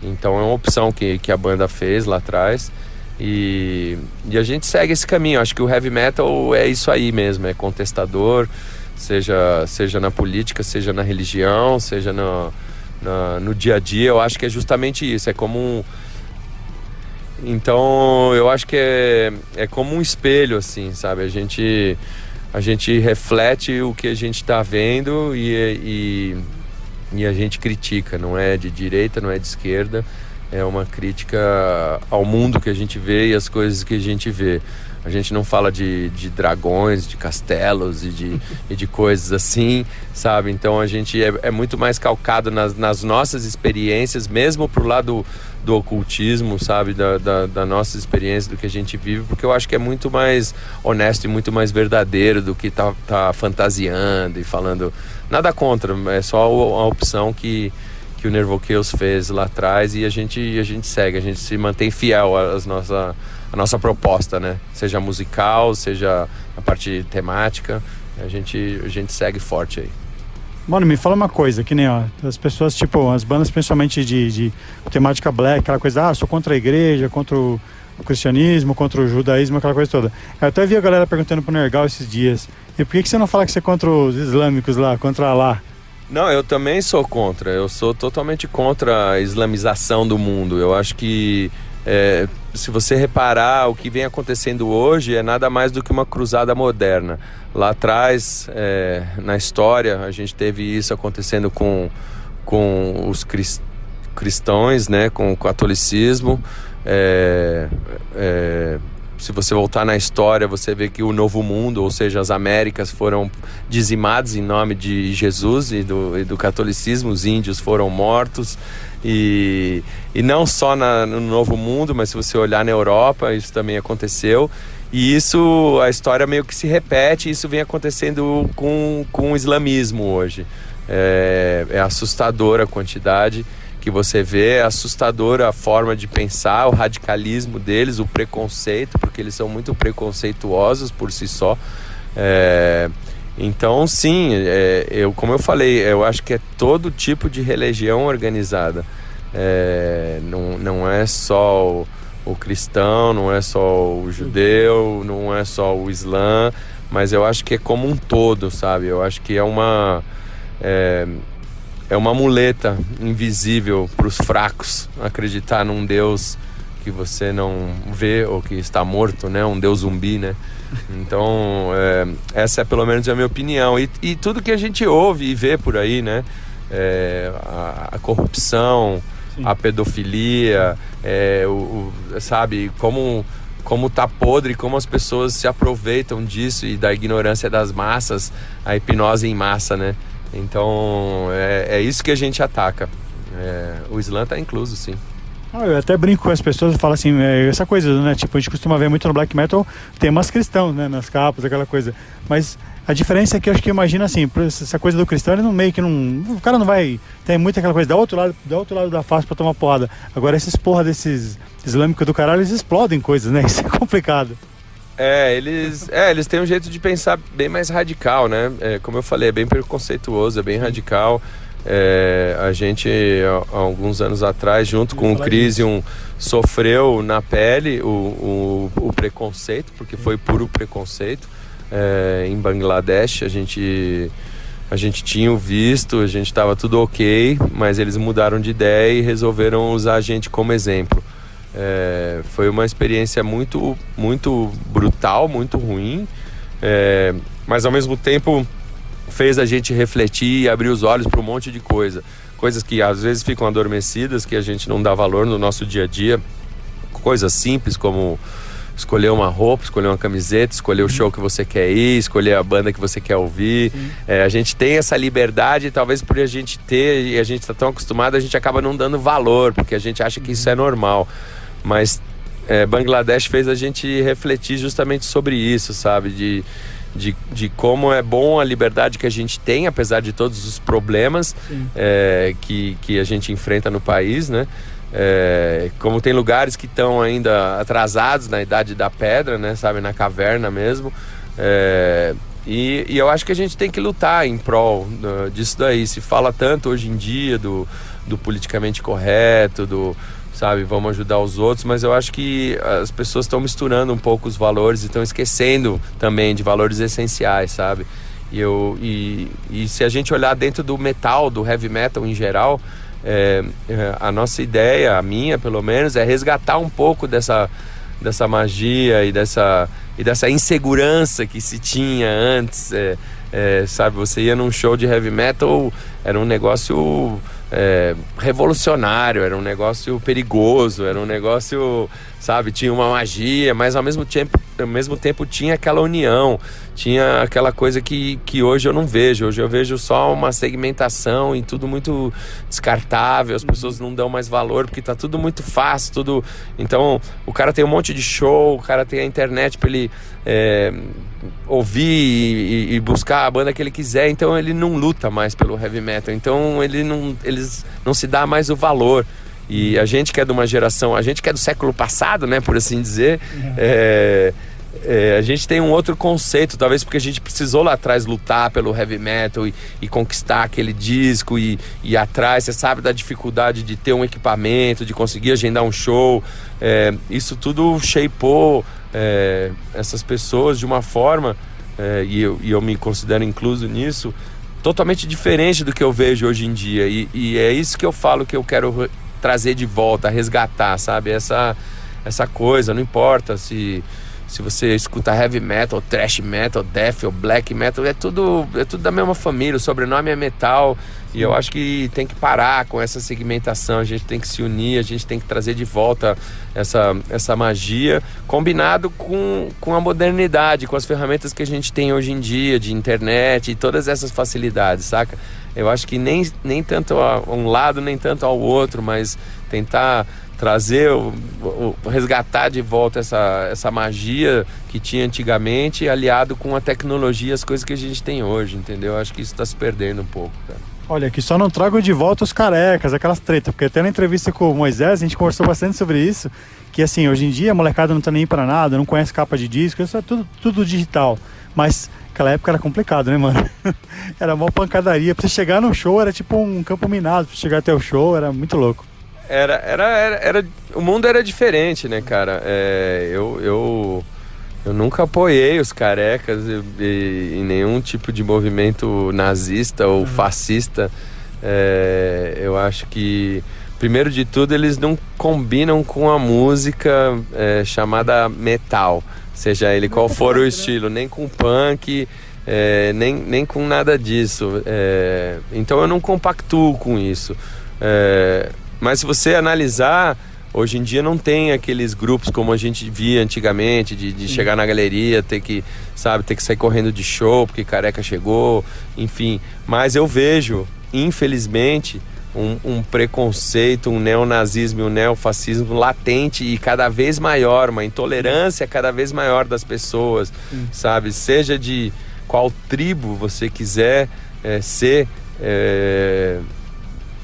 S6: Então é uma opção que a banda fez lá atrás. E a gente segue esse caminho. Acho que o heavy metal é isso aí mesmo, é contestador, seja na política, seja na religião, seja no dia a dia. Eu acho que é justamente isso, é como então eu acho que é como um espelho, assim, sabe? A gente reflete o que a gente está vendo e a gente critica, não é de direita, não é de esquerda. É uma crítica ao mundo que a gente vê e às coisas que a gente vê. A gente não fala de dragões, de castelos e de coisas assim, sabe? Então a gente é muito mais calcado nas nossas experiências, mesmo pro lado do ocultismo, sabe? Da nossa experiência, do que a gente vive, porque eu acho que é muito mais honesto e muito mais verdadeiro do que tá fantasiando e falando. Nada contra, é só a opção que o Nervo Chaos fez lá atrás, e a gente segue, a gente se mantém fiel à nossa proposta, né? Seja musical, seja a parte temática, a gente segue forte aí.
S2: Mano, me fala uma coisa, que nem, ó, as pessoas, tipo, as bandas principalmente de temática black, aquela coisa, sou contra a igreja, contra o cristianismo, contra o judaísmo, aquela coisa toda. Eu até vi a galera perguntando pro Nergal esses dias, e por que você não fala que você é contra os islâmicos lá, contra Allah?
S6: Não, eu também sou contra, eu sou totalmente contra a islamização do mundo. Eu acho que, se você reparar, o que vem acontecendo hoje é nada mais do que uma cruzada moderna. Lá atrás, na história, a gente teve isso acontecendo com os cristãos, né, com o catolicismo. Se você voltar na história, você vê que o Novo Mundo, ou seja, as Américas, foram dizimadas em nome de Jesus e do catolicismo. Os índios foram mortos. E não só no Novo Mundo, mas se você olhar na Europa, isso também aconteceu. E isso, a história meio que se repete, isso vem acontecendo com o islamismo hoje. É assustadora a quantidade que você vê, é assustadora a forma de pensar, o radicalismo deles, o preconceito, porque eles são muito preconceituosos por si só. Então, sim, como eu falei, eu acho que é todo tipo de religião organizada. Não é só o cristão, não é só o judeu, não é só o islã, mas eu acho que é como um todo, sabe? Eu acho que é uma muleta invisível para os fracos acreditar num Deus que você não vê ou que está morto, né? Um Deus zumbi, né? Então, essa é pelo menos a minha opinião. E tudo que a gente ouve e vê por aí, né? A corrupção, sim, a pedofilia, sabe? Como tá podre, como as pessoas se aproveitam disso e da ignorância das massas, a hipnose em massa, né? Então, é isso que a gente ataca. O Islã tá incluso, sim.
S2: Eu até brinco com as pessoas e falo assim, essa coisa, né? Tipo, a gente costuma ver muito no black metal temas cristãos, né? Nas capas, aquela coisa. Mas a diferença é que eu acho que imagina assim, essa coisa do cristão, ele não meio que não... O cara não vai... Tem muito aquela coisa, do outro lado da face pra tomar porrada. Agora esses porra desses islâmicos do caralho, eles explodem coisas, né? Isso é complicado.
S6: Eles têm um jeito de pensar bem mais radical, né? Como eu falei, é bem preconceituoso, é bem radical. A gente, há alguns anos atrás, junto com o Crisium, sofreu na pele o preconceito, porque foi puro preconceito. Em Bangladesh, a gente tinha o visto, a gente estava tudo ok, mas eles mudaram de ideia e resolveram usar a gente como exemplo. Foi uma experiência muito, muito brutal, muito ruim, mas ao mesmo tempo fez a gente refletir e abrir os olhos para um monte de coisas que às vezes ficam adormecidas, que a gente não dá valor no nosso dia a dia, coisas simples como escolher uma roupa, escolher uma camiseta, escolher o show que você quer ir, escolher a banda que você quer ouvir. A gente tem essa liberdade e talvez por a gente ter, e a gente está tão acostumado, a gente acaba não dando valor, porque a gente acha que isso é normal. Mas Bangladesh fez a gente refletir justamente sobre isso, sabe? De como é bom a liberdade que a gente tem, apesar de todos os problemas que a gente enfrenta no país, né? Como tem lugares que estão ainda atrasados na idade da pedra, né? Sabe? Na caverna mesmo. E eu acho que a gente tem que lutar em prol disso daí. Se fala tanto hoje em dia do politicamente correto, sabe, vamos ajudar os outros, mas eu acho que as pessoas estão misturando um pouco os valores e estão esquecendo também de valores essenciais, sabe? E se a gente olhar dentro do metal, do heavy metal em geral, a nossa ideia, a minha pelo menos, é resgatar um pouco dessa magia e dessa insegurança que se tinha antes. Sabe, você ia num show de heavy metal, era um negócio revolucionário, era um negócio perigoso, era um negócio, sabe, tinha uma magia, mas ao mesmo tempo tinha aquela união, tinha aquela coisa que hoje eu não vejo. Hoje eu vejo só uma segmentação e tudo muito descartável, as pessoas não dão mais valor porque tá tudo muito fácil, tudo. Então o cara tem um monte de show, o cara tem a internet para ele ouvir e buscar a banda que ele quiser, então ele não luta mais pelo heavy metal, então eles não se dá mais o valor. E a gente que é de uma geração, a gente que é do século passado, né, por assim dizer, a gente tem um outro conceito, talvez porque a gente precisou lá atrás lutar pelo heavy metal e conquistar aquele disco e ir atrás, você sabe da dificuldade de ter um equipamento, de conseguir agendar um show, isso tudo shapeou essas pessoas de uma forma, e eu me considero incluso nisso, totalmente diferente do que eu vejo hoje em dia, e é isso que eu falo que eu quero trazer de volta, resgatar, sabe, essa coisa, não importa se você escuta heavy metal, thrash metal, death ou black metal, é tudo da mesma família, o sobrenome é metal. E eu acho que tem que parar com essa segmentação, a gente tem que se unir, a gente tem que trazer de volta essa magia, combinado com a modernidade, com as ferramentas que a gente tem hoje em dia, de internet e todas essas facilidades, saca? Eu acho que nem tanto a um lado, nem tanto ao outro, mas tentar trazer, resgatar de volta essa magia que tinha antigamente, aliado com a tecnologia, as coisas que a gente tem hoje, entendeu? Acho que isso está se perdendo um pouco, cara.
S2: Olha, que só não trago de volta os carecas, aquelas tretas, porque até na entrevista com o Moisés a gente conversou bastante sobre isso, que assim, hoje em dia a molecada não tá nem pra nada, não conhece capa de disco, isso é tudo digital, mas naquela época era complicado, né, mano? Era uma pancadaria, pra você chegar no show era tipo um campo minado, pra você chegar até o show era muito louco. O mundo era diferente, né, cara? Eu nunca apoiei os carecas em nenhum tipo de movimento nazista ou fascista. Eu acho que, primeiro de tudo, eles não combinam com a música chamada metal, seja ele qual for o estilo, nem com punk, nem com nada disso. Então eu não compactuo com isso. Mas se você analisar, hoje em dia não tem aqueles grupos como a gente via antigamente, de chegar na galeria, ter que sair correndo de show porque careca chegou, enfim. Mas eu vejo, infelizmente, um preconceito, um neonazismo, um neofascismo latente e cada vez maior, uma intolerância cada vez maior das pessoas, sabe? Seja de qual tribo você quiser ser,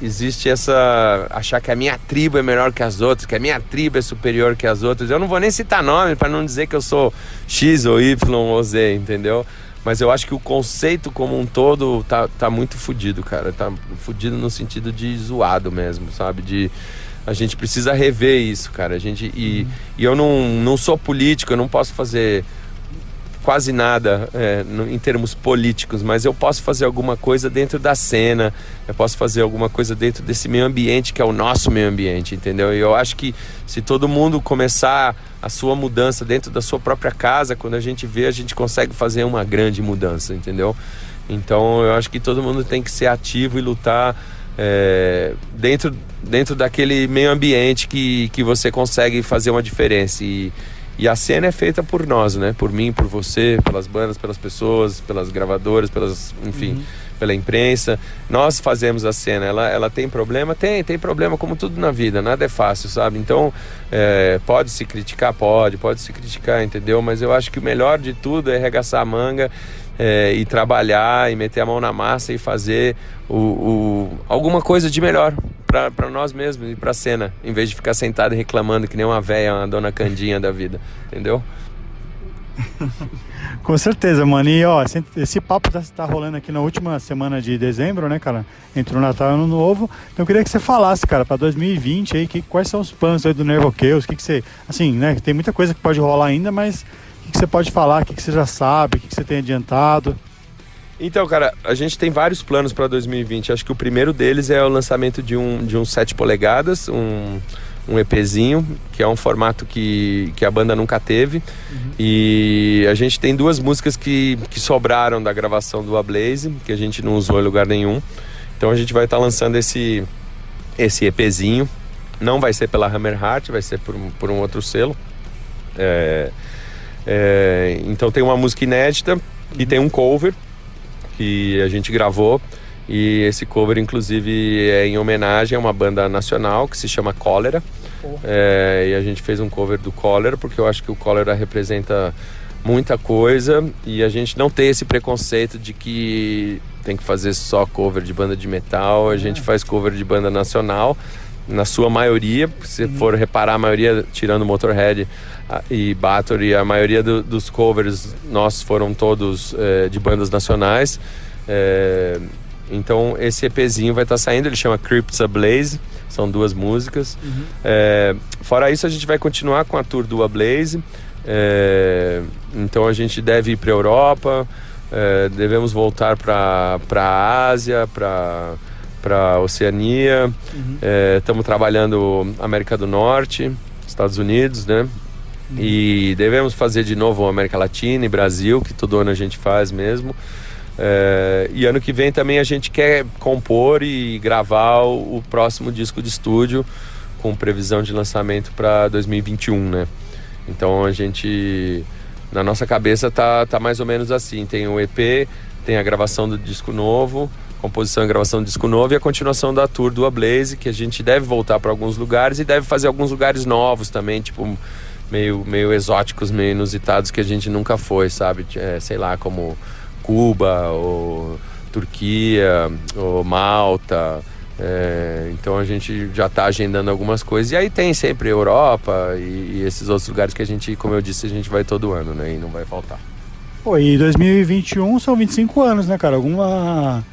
S2: existe achar que a minha tribo é melhor que as outras, que a minha tribo é superior que as outras. Eu não vou nem citar nome para não dizer que eu sou X ou Y ou Z, entendeu? Mas eu acho que o conceito como um todo tá muito fudido, cara. Tá fudido no sentido de zoado mesmo, sabe? A gente precisa rever isso, cara. E eu não sou político, eu não posso fazer quase nada em termos políticos, mas eu posso fazer alguma coisa dentro da cena, eu posso fazer alguma coisa dentro desse meio ambiente que é o nosso meio ambiente, entendeu? E eu acho que se todo mundo começar a sua mudança dentro da sua própria casa, quando a gente vê, a gente consegue fazer uma grande mudança, entendeu? Então eu acho que todo mundo tem que ser ativo e lutar dentro daquele meio ambiente que você consegue fazer uma diferença. E a cena é feita por nós, né? Por mim, por você, pelas bandas, pelas pessoas, pelas gravadoras, enfim, pela imprensa. Nós fazemos a cena. Ela tem problema? Tem problema como tudo na vida. Nada é fácil, sabe? Então, pode se criticar? Pode se criticar, entendeu? Mas eu acho que o melhor de tudo é arregaçar a manga e trabalhar e meter a mão na massa e fazer alguma coisa de melhor para nós mesmos e pra cena, em vez de ficar sentado e reclamando que nem uma véia, uma dona Candinha da vida, entendeu? Com certeza, mano. E ó, esse papo tá rolando aqui na última semana de dezembro, né, cara? Entre o Natal e o Ano Novo. Então eu queria que você falasse, cara, pra 2020 aí, quais são os planos aí do Nervochaos, que você, assim, né, tem muita coisa que pode rolar ainda, mas o que você pode falar, o que você já sabe, o que você tem adiantado?
S6: Então, cara, a gente tem vários planos para 2020. Acho que o primeiro deles é o lançamento de um 7 polegadas, um EPzinho, que é um formato que a banda nunca teve. E a gente tem 2 músicas que sobraram da gravação do A Blaze, que a gente não usou em lugar nenhum. Então a gente vai estar lançando esse esse EPzinho. Não vai ser pela Hammer Heart, vai ser por um outro selo. Então tem uma música inédita e tem um cover que a gente gravou. E esse cover, inclusive, é em homenagem a uma banda nacional que se chama Cólera. E a gente fez um cover do Cólera, porque eu acho que o Cólera representa muita coisa. E a gente não tem esse preconceito de que tem que fazer só cover de banda de metal. A gente faz cover de banda nacional, na sua maioria. Se for reparar, a maioria, tirando Motorhead e Bathory, a maioria dos covers nossos foram todos de bandas nacionais. Então esse EPzinho vai estar saindo, ele chama Crypts Ablaze, são 2 músicas. Fora isso, a gente vai continuar com a tour do Ablaze. Então a gente deve ir para a Europa, devemos voltar para a Ásia, para a Oceania. Estamos trabalhando América do Norte, Estados Unidos, né? E devemos fazer de novo América Latina e Brasil, que todo ano a gente faz mesmo. E ano que vem também a gente quer compor e gravar o próximo disco de estúdio, com previsão de lançamento para 2021, né? Então a gente, na nossa cabeça tá mais ou menos assim: tem o EP, tem a gravação do disco novo, composição e gravação do disco novo, e a continuação da tour do Ablaze, que a gente deve voltar para alguns lugares e deve fazer alguns lugares novos também, tipo meio exóticos, meio inusitados, que a gente nunca foi, sabe? Sei lá, como Cuba, ou Turquia, ou Malta. Então a gente já está agendando algumas coisas. E aí tem sempre Europa e esses outros lugares que a gente, como eu disse, a gente vai todo ano, né? E não vai faltar.
S2: Pô, e 2021 são 25 anos, né, cara? Alguma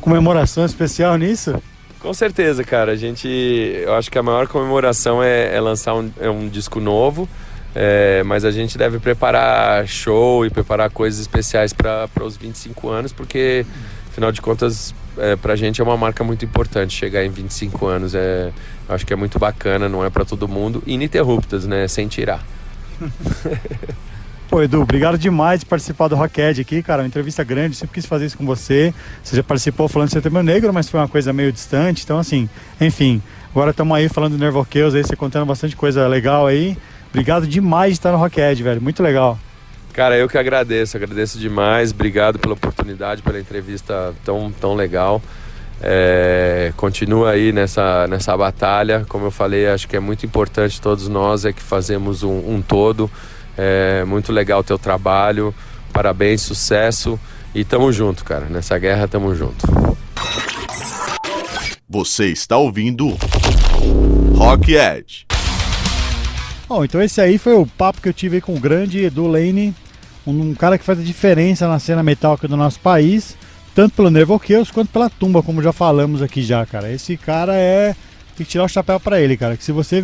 S2: comemoração especial nisso?
S6: Com certeza, cara. Eu acho que a maior comemoração é lançar um disco novo. Mas a gente deve preparar show e preparar coisas especiais para os 25 anos, porque, afinal de contas, pra gente é uma marca muito importante chegar em 25 anos. Acho que é muito bacana, não é para todo mundo, ininterruptas, né? Sem tirar.
S2: Pô, Edu, obrigado demais de participar do Rockhead aqui, cara. Uma entrevista grande, sempre quis fazer isso com você. Você já participou falando de Setembro Negro, mas foi uma coisa meio distante. Então, assim, enfim, agora estamos aí falando do Nervochaos, aí você contando bastante coisa legal aí. Obrigado demais de estar no Rockhead, velho. Muito legal.
S6: Cara, eu que agradeço demais. Obrigado pela oportunidade, pela entrevista tão legal. Continua aí nessa batalha. Como eu falei, acho que é muito importante, todos nós que fazemos um todo. Muito legal o teu trabalho. Parabéns, sucesso. E tamo junto, cara. Nessa guerra, tamo junto.
S4: Você está ouvindo Rockhead.
S2: Bom, então esse aí foi o papo que eu tive aí com o grande Edu Lane, um cara que faz a diferença na cena metal aqui do nosso país, tanto pelo Nervochaos quanto pela Tumba, como já falamos aqui já, cara. Esse cara tem que tirar o chapéu pra ele, cara. Que se você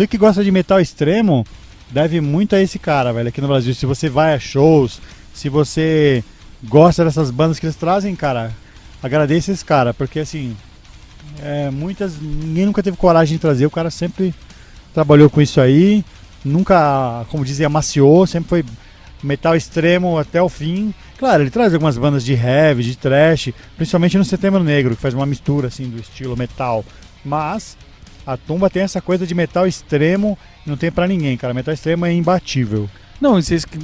S2: que gosta de metal extremo, deve muito a esse cara, velho, aqui no Brasil. Se você vai a shows, se você gosta dessas bandas que eles trazem, cara, agradeça esse cara, porque assim, ninguém nunca teve coragem de trazer, o cara sempre trabalhou com isso aí, nunca, como dizem, amaciou, sempre foi metal extremo até o fim. Claro, ele traz algumas bandas de heavy, de thrash, principalmente no Setembro Negro, que faz uma mistura assim do estilo metal, mas a Tumba tem essa coisa de metal extremo, não tem pra ninguém, cara. Metal extremo é imbatível.
S3: Não,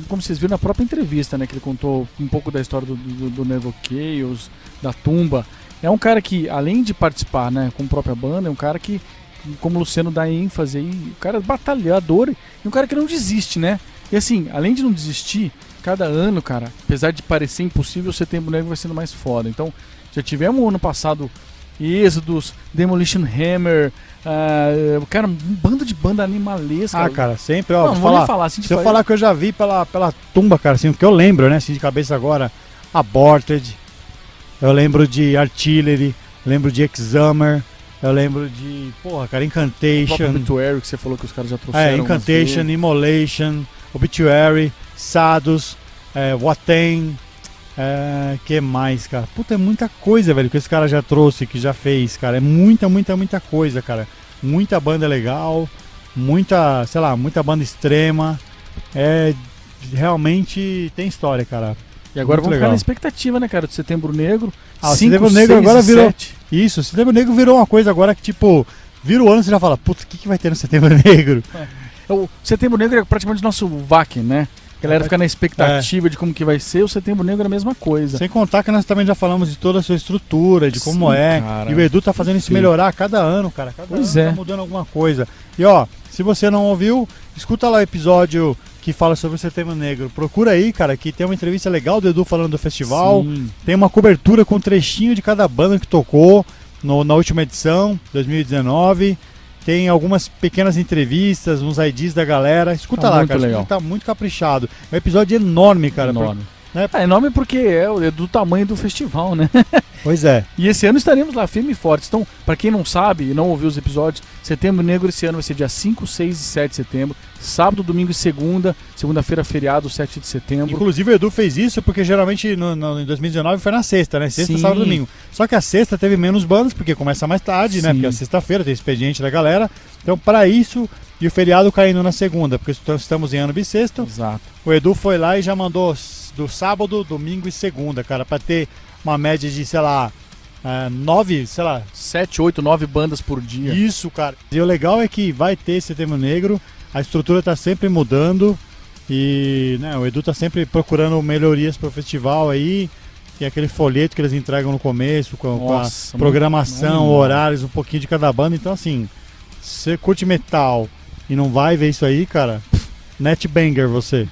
S3: como vocês viram na própria entrevista, né, que ele contou um pouco da história do Nervochaos, da Tumba. É um cara que, além de participar, né, com a própria banda, é um cara que, como o Luciano dá ênfase aí, um cara batalhador e um cara que não desiste, né? E assim, além de não desistir, cada ano, cara, apesar de parecer impossível, o Setembro Negro vai sendo mais foda. Então, já tivemos ano passado Êxodos, Demolition Hammer, cara, um bando de banda animalesca.
S2: Ah, cara, sempre, ó,
S3: não vou nem falar. Assim,
S2: se eu falar que eu já vi pela Tumba, cara, assim, porque eu lembro, né, assim, de cabeça agora, Aborted, eu lembro de Artillery, lembro de Exhumer, eu lembro de, cara, Incantation.
S3: Obituary, que você falou que os caras já trouxeram.
S2: Incantation, Immolation, Obituary, Sadus, Watain, que mais, cara? Puta, é muita coisa, velho, que esse cara já trouxe, que já fez, cara. É muita coisa, cara. Muita banda legal, muita banda extrema. Realmente tem história, cara.
S3: E agora
S2: muito
S3: vamos
S2: legal.
S3: ficar na expectativa, né, cara, do Setembro Negro.
S2: O Setembro Negro agora virou. Isso, Setembro Negro virou uma coisa agora que, tipo, vira o ano e você já fala, puta, o que vai ter no Setembro Negro?
S3: O Setembro Negro é praticamente o nosso VAC, né? A galera fica na expectativa de como que vai ser, o Setembro Negro é a mesma coisa.
S2: Sem contar que nós também já falamos de toda a sua estrutura, de como
S3: cara.
S2: E o Edu tá fazendo isso melhorar a cada ano, cara. Cada ano tá mudando alguma coisa. E ó, se você não ouviu, escuta lá o episódio que fala sobre o Setembro Negro. Procura aí, cara, que tem uma entrevista legal do Edu falando do festival.
S3: Sim.
S2: Tem uma cobertura com um trechinho de cada banda que tocou na última edição, 2019. Tem algumas pequenas entrevistas, uns IDs da galera. Escuta lá, cara.
S3: Legal.
S2: Tá muito caprichado. É um episódio enorme, cara.
S3: Enorme.
S2: Né?
S3: É enorme porque é do tamanho do festival, né?
S2: Pois é.
S3: E esse ano estaremos lá firme e fortes. Então, pra quem não sabe e não ouviu os episódios, Setembro Negro esse ano vai ser dia 5, 6 e 7 de setembro. Sábado, domingo e segunda. Segunda-feira, feriado, 7 de setembro.
S2: Inclusive o Edu fez isso porque geralmente em 2019 foi na sexta, né? Sexta,
S3: Sim.
S2: sábado e domingo. Só que a sexta teve menos bandas porque começa mais tarde, né?
S3: Sim.
S2: Porque é sexta-feira tem expediente da galera. Então, para isso, e o feriado caindo na segunda, porque estamos em ano bissexto.
S3: Exato.
S2: O Edu foi lá e já mandou do sábado, domingo e segunda, cara, pra ter uma média de, sei lá, 9, sei lá.
S3: 7, 8, 9 bandas por dia.
S2: Isso, cara. E o legal é que vai ter Setembro Negro, a estrutura tá sempre mudando e, né, o Edu tá sempre procurando melhorias pro festival aí. E aquele folheto que eles entregam no começo, com a programação, horários, um pouquinho de cada banda. Então, assim, se você curte metal e não vai ver isso aí, cara, netbanger você.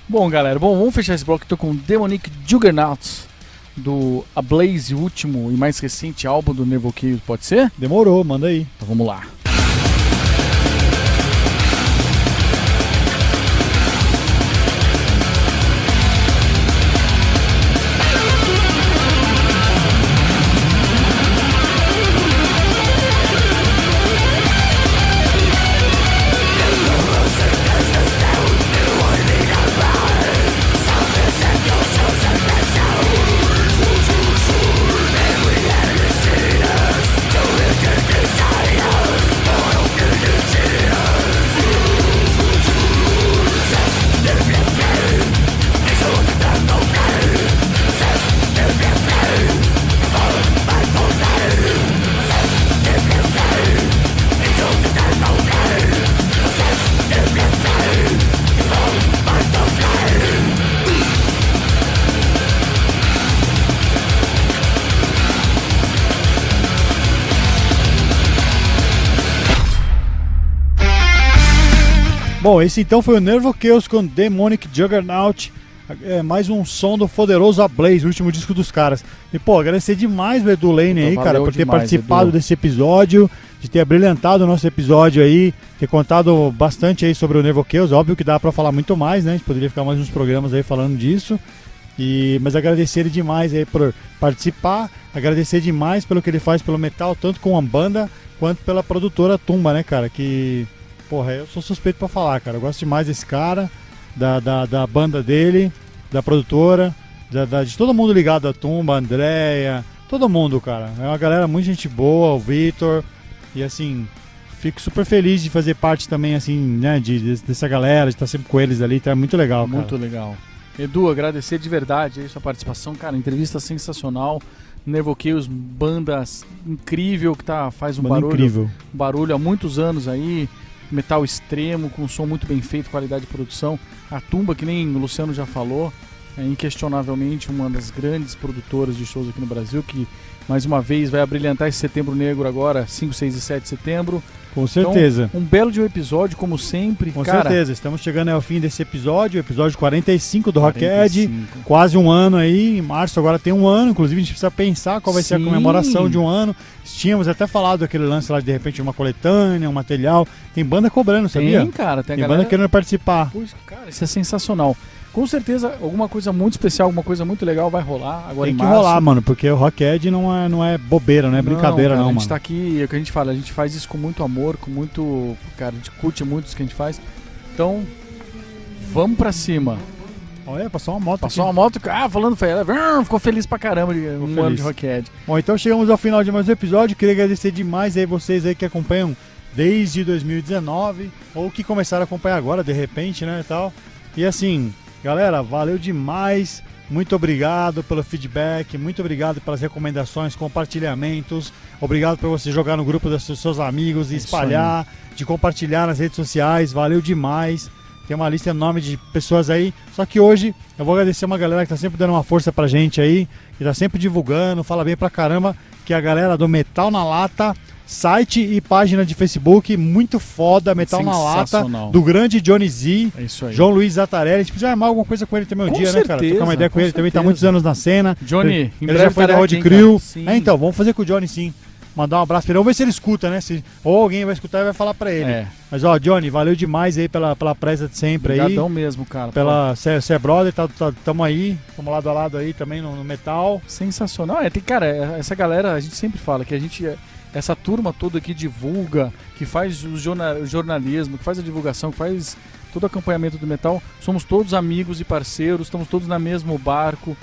S3: Bom, galera, vamos fechar esse bloco. Tô com Demonic Juggernaut do A Blaze, o último e mais recente álbum do Nervo Chaos, pode ser?
S2: Demorou, manda aí.
S3: Então vamos lá.
S2: Bom, esse então foi o Nervo Chaos com Demonic Juggernaut, mais um som do poderoso A Blaze, o último disco dos caras. E pô, agradecer demais o Edu Lane aí, cara, por ter participado desse episódio, de ter abrilhantado o nosso episódio aí, ter contado bastante aí sobre o Nervo Chaos. Óbvio que dá pra falar muito mais, né? A gente poderia ficar mais uns programas aí falando disso. Mas agradecer ele demais aí por participar, agradecer demais pelo que ele faz pelo metal, tanto com a banda quanto pela produtora Tumba, né, cara? Que, porra, eu sou suspeito pra falar, cara. Eu gosto demais desse cara, da banda dele, da produtora, de todo mundo ligado à Tumba, a Andréia, todo mundo, cara. É uma galera muito gente boa, o Vitor. E assim, fico super feliz de fazer parte também, assim, né, dessa galera, de estar sempre com eles ali, tá muito legal, cara.
S3: Muito legal. Edu, agradecer de verdade aí sua participação, cara, entrevista sensacional. Nervo Chaos, banda incrível que faz um barulho há muitos anos aí, metal extremo, com um som muito bem feito, qualidade de produção. A Tumba, que nem o Luciano já falou, é inquestionavelmente uma das grandes produtoras de shows aqui no Brasil, que mais uma vez vai abrilhantar esse Setembro Negro agora, 5, 6 e 7 de setembro.
S2: Com certeza.
S3: Então, um belo de um episódio, como sempre.
S2: Com certeza, estamos chegando ao fim desse episódio, episódio 45 do Rocked, quase um ano aí, em março agora tem um ano, inclusive a gente precisa pensar qual vai ser a comemoração de um ano. Tínhamos até falado daquele lance lá de repente uma coletânea, um material, tem banda cobrando, sabia?
S3: Tem, cara, tem
S2: banda querendo participar.
S3: Puxa, cara, isso é sensacional. Com certeza, alguma coisa muito especial, alguma coisa muito legal vai rolar agora em março. Tem que rolar,
S2: mano, porque o Rocked não é bobeira, não é brincadeira,
S3: cara,
S2: não, mano.
S3: A gente tá aqui, é o que a gente fala, a gente faz isso com muito amor, com muito... Cara, a gente curte muito isso que a gente faz. Então, vamos pra cima.
S2: Olha, passou uma moto
S3: Passou aqui. Uma moto, falando, ficou feliz pra caramba de um ano de Rocked.
S2: Bom, então chegamos ao final de mais um episódio, queria agradecer demais aí vocês aí que acompanham desde 2019, ou que começaram a acompanhar agora, de repente, né, e tal. E assim... Galera, valeu demais. muito obrigado pelo feedback, muito obrigado pelas recomendações, compartilhamentos, obrigado por você jogar no grupo dos seus amigos e espalhar, de compartilhar nas redes sociais, valeu demais. Tem uma lista enorme de pessoas aí, só que hoje eu vou agradecer uma galera que tá sempre dando uma força pra gente aí, que tá sempre divulgando, fala bem pra caramba, que é a galera do Metal na Lata, site e página de Facebook, muito foda, Metal na Lata, do grande Johnny Z,
S3: É isso aí.
S2: João Luiz Zatarelli, a gente precisa armar alguma coisa com ele também um dia, né, cara? Trocar uma ideia com ele, também tá muitos anos na cena.
S3: Johnny, em
S2: ele
S3: breve
S2: já foi da
S3: estará
S2: Road
S3: aqui,
S2: Crew.
S3: cara. Sim.
S2: Então, vamos fazer com o Johnny sim. Mandar um abraço pra ele, vamos ver se ele escuta, né? Ou alguém vai escutar e vai falar pra ele.
S3: É.
S2: Mas ó, Johnny, valeu demais aí pela presa de sempre aí.
S3: Obrigadão mesmo, cara.
S2: Você é brother, tamo aí, tamo lado a lado aí também no metal.
S3: Sensacional. Cara, essa galera, a gente sempre fala que a gente, essa turma toda que divulga, que faz o jornalismo, que faz a divulgação, que faz todo o acompanhamento do metal, somos todos amigos e parceiros, estamos todos no mesmo barco,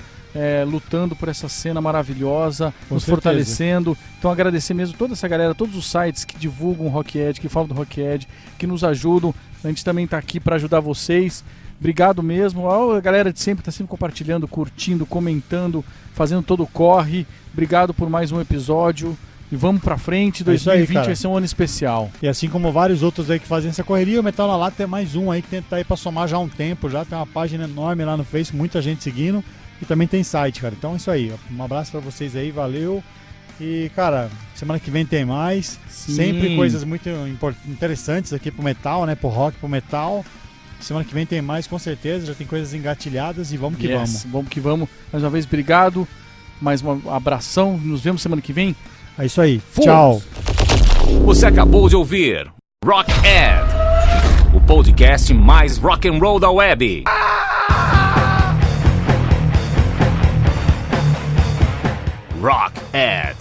S3: lutando por essa cena maravilhosa,
S2: Com
S3: nos
S2: certeza.
S3: fortalecendo. Então agradecer mesmo toda essa galera, todos os sites que divulgam o Rockhead, que falam do Rockhead, que nos ajudam. A gente também tá aqui para ajudar vocês. Obrigado mesmo. A galera de sempre tá sempre compartilhando, curtindo, comentando, fazendo todo o corre. Obrigado por mais um episódio. E vamos pra frente,
S2: É isso aí,
S3: 2020
S2: cara.
S3: vai ser um ano especial.
S2: E assim como vários outros aí que fazem essa correria, o Metal na Lata é mais um aí que tá aí pra somar já há um tempo, já tem uma página enorme lá no Face, muita gente seguindo. E também tem site, cara. Então é isso aí. Um abraço pra vocês aí, valeu. E, cara, semana que vem tem mais.
S3: Sim.
S2: Sempre coisas muito interessantes aqui pro metal, né? Pro rock, pro metal. Semana que vem tem mais, com certeza. Já tem coisas engatilhadas e vamos que vamos.
S3: Vamos que vamos. Mais uma vez, obrigado. Mais um abração. Nos vemos semana que vem.
S2: É isso aí.
S1: Fomos.
S2: Tchau.
S1: Você acabou de ouvir Rockhead, o podcast mais rock and roll da web. Rockhead.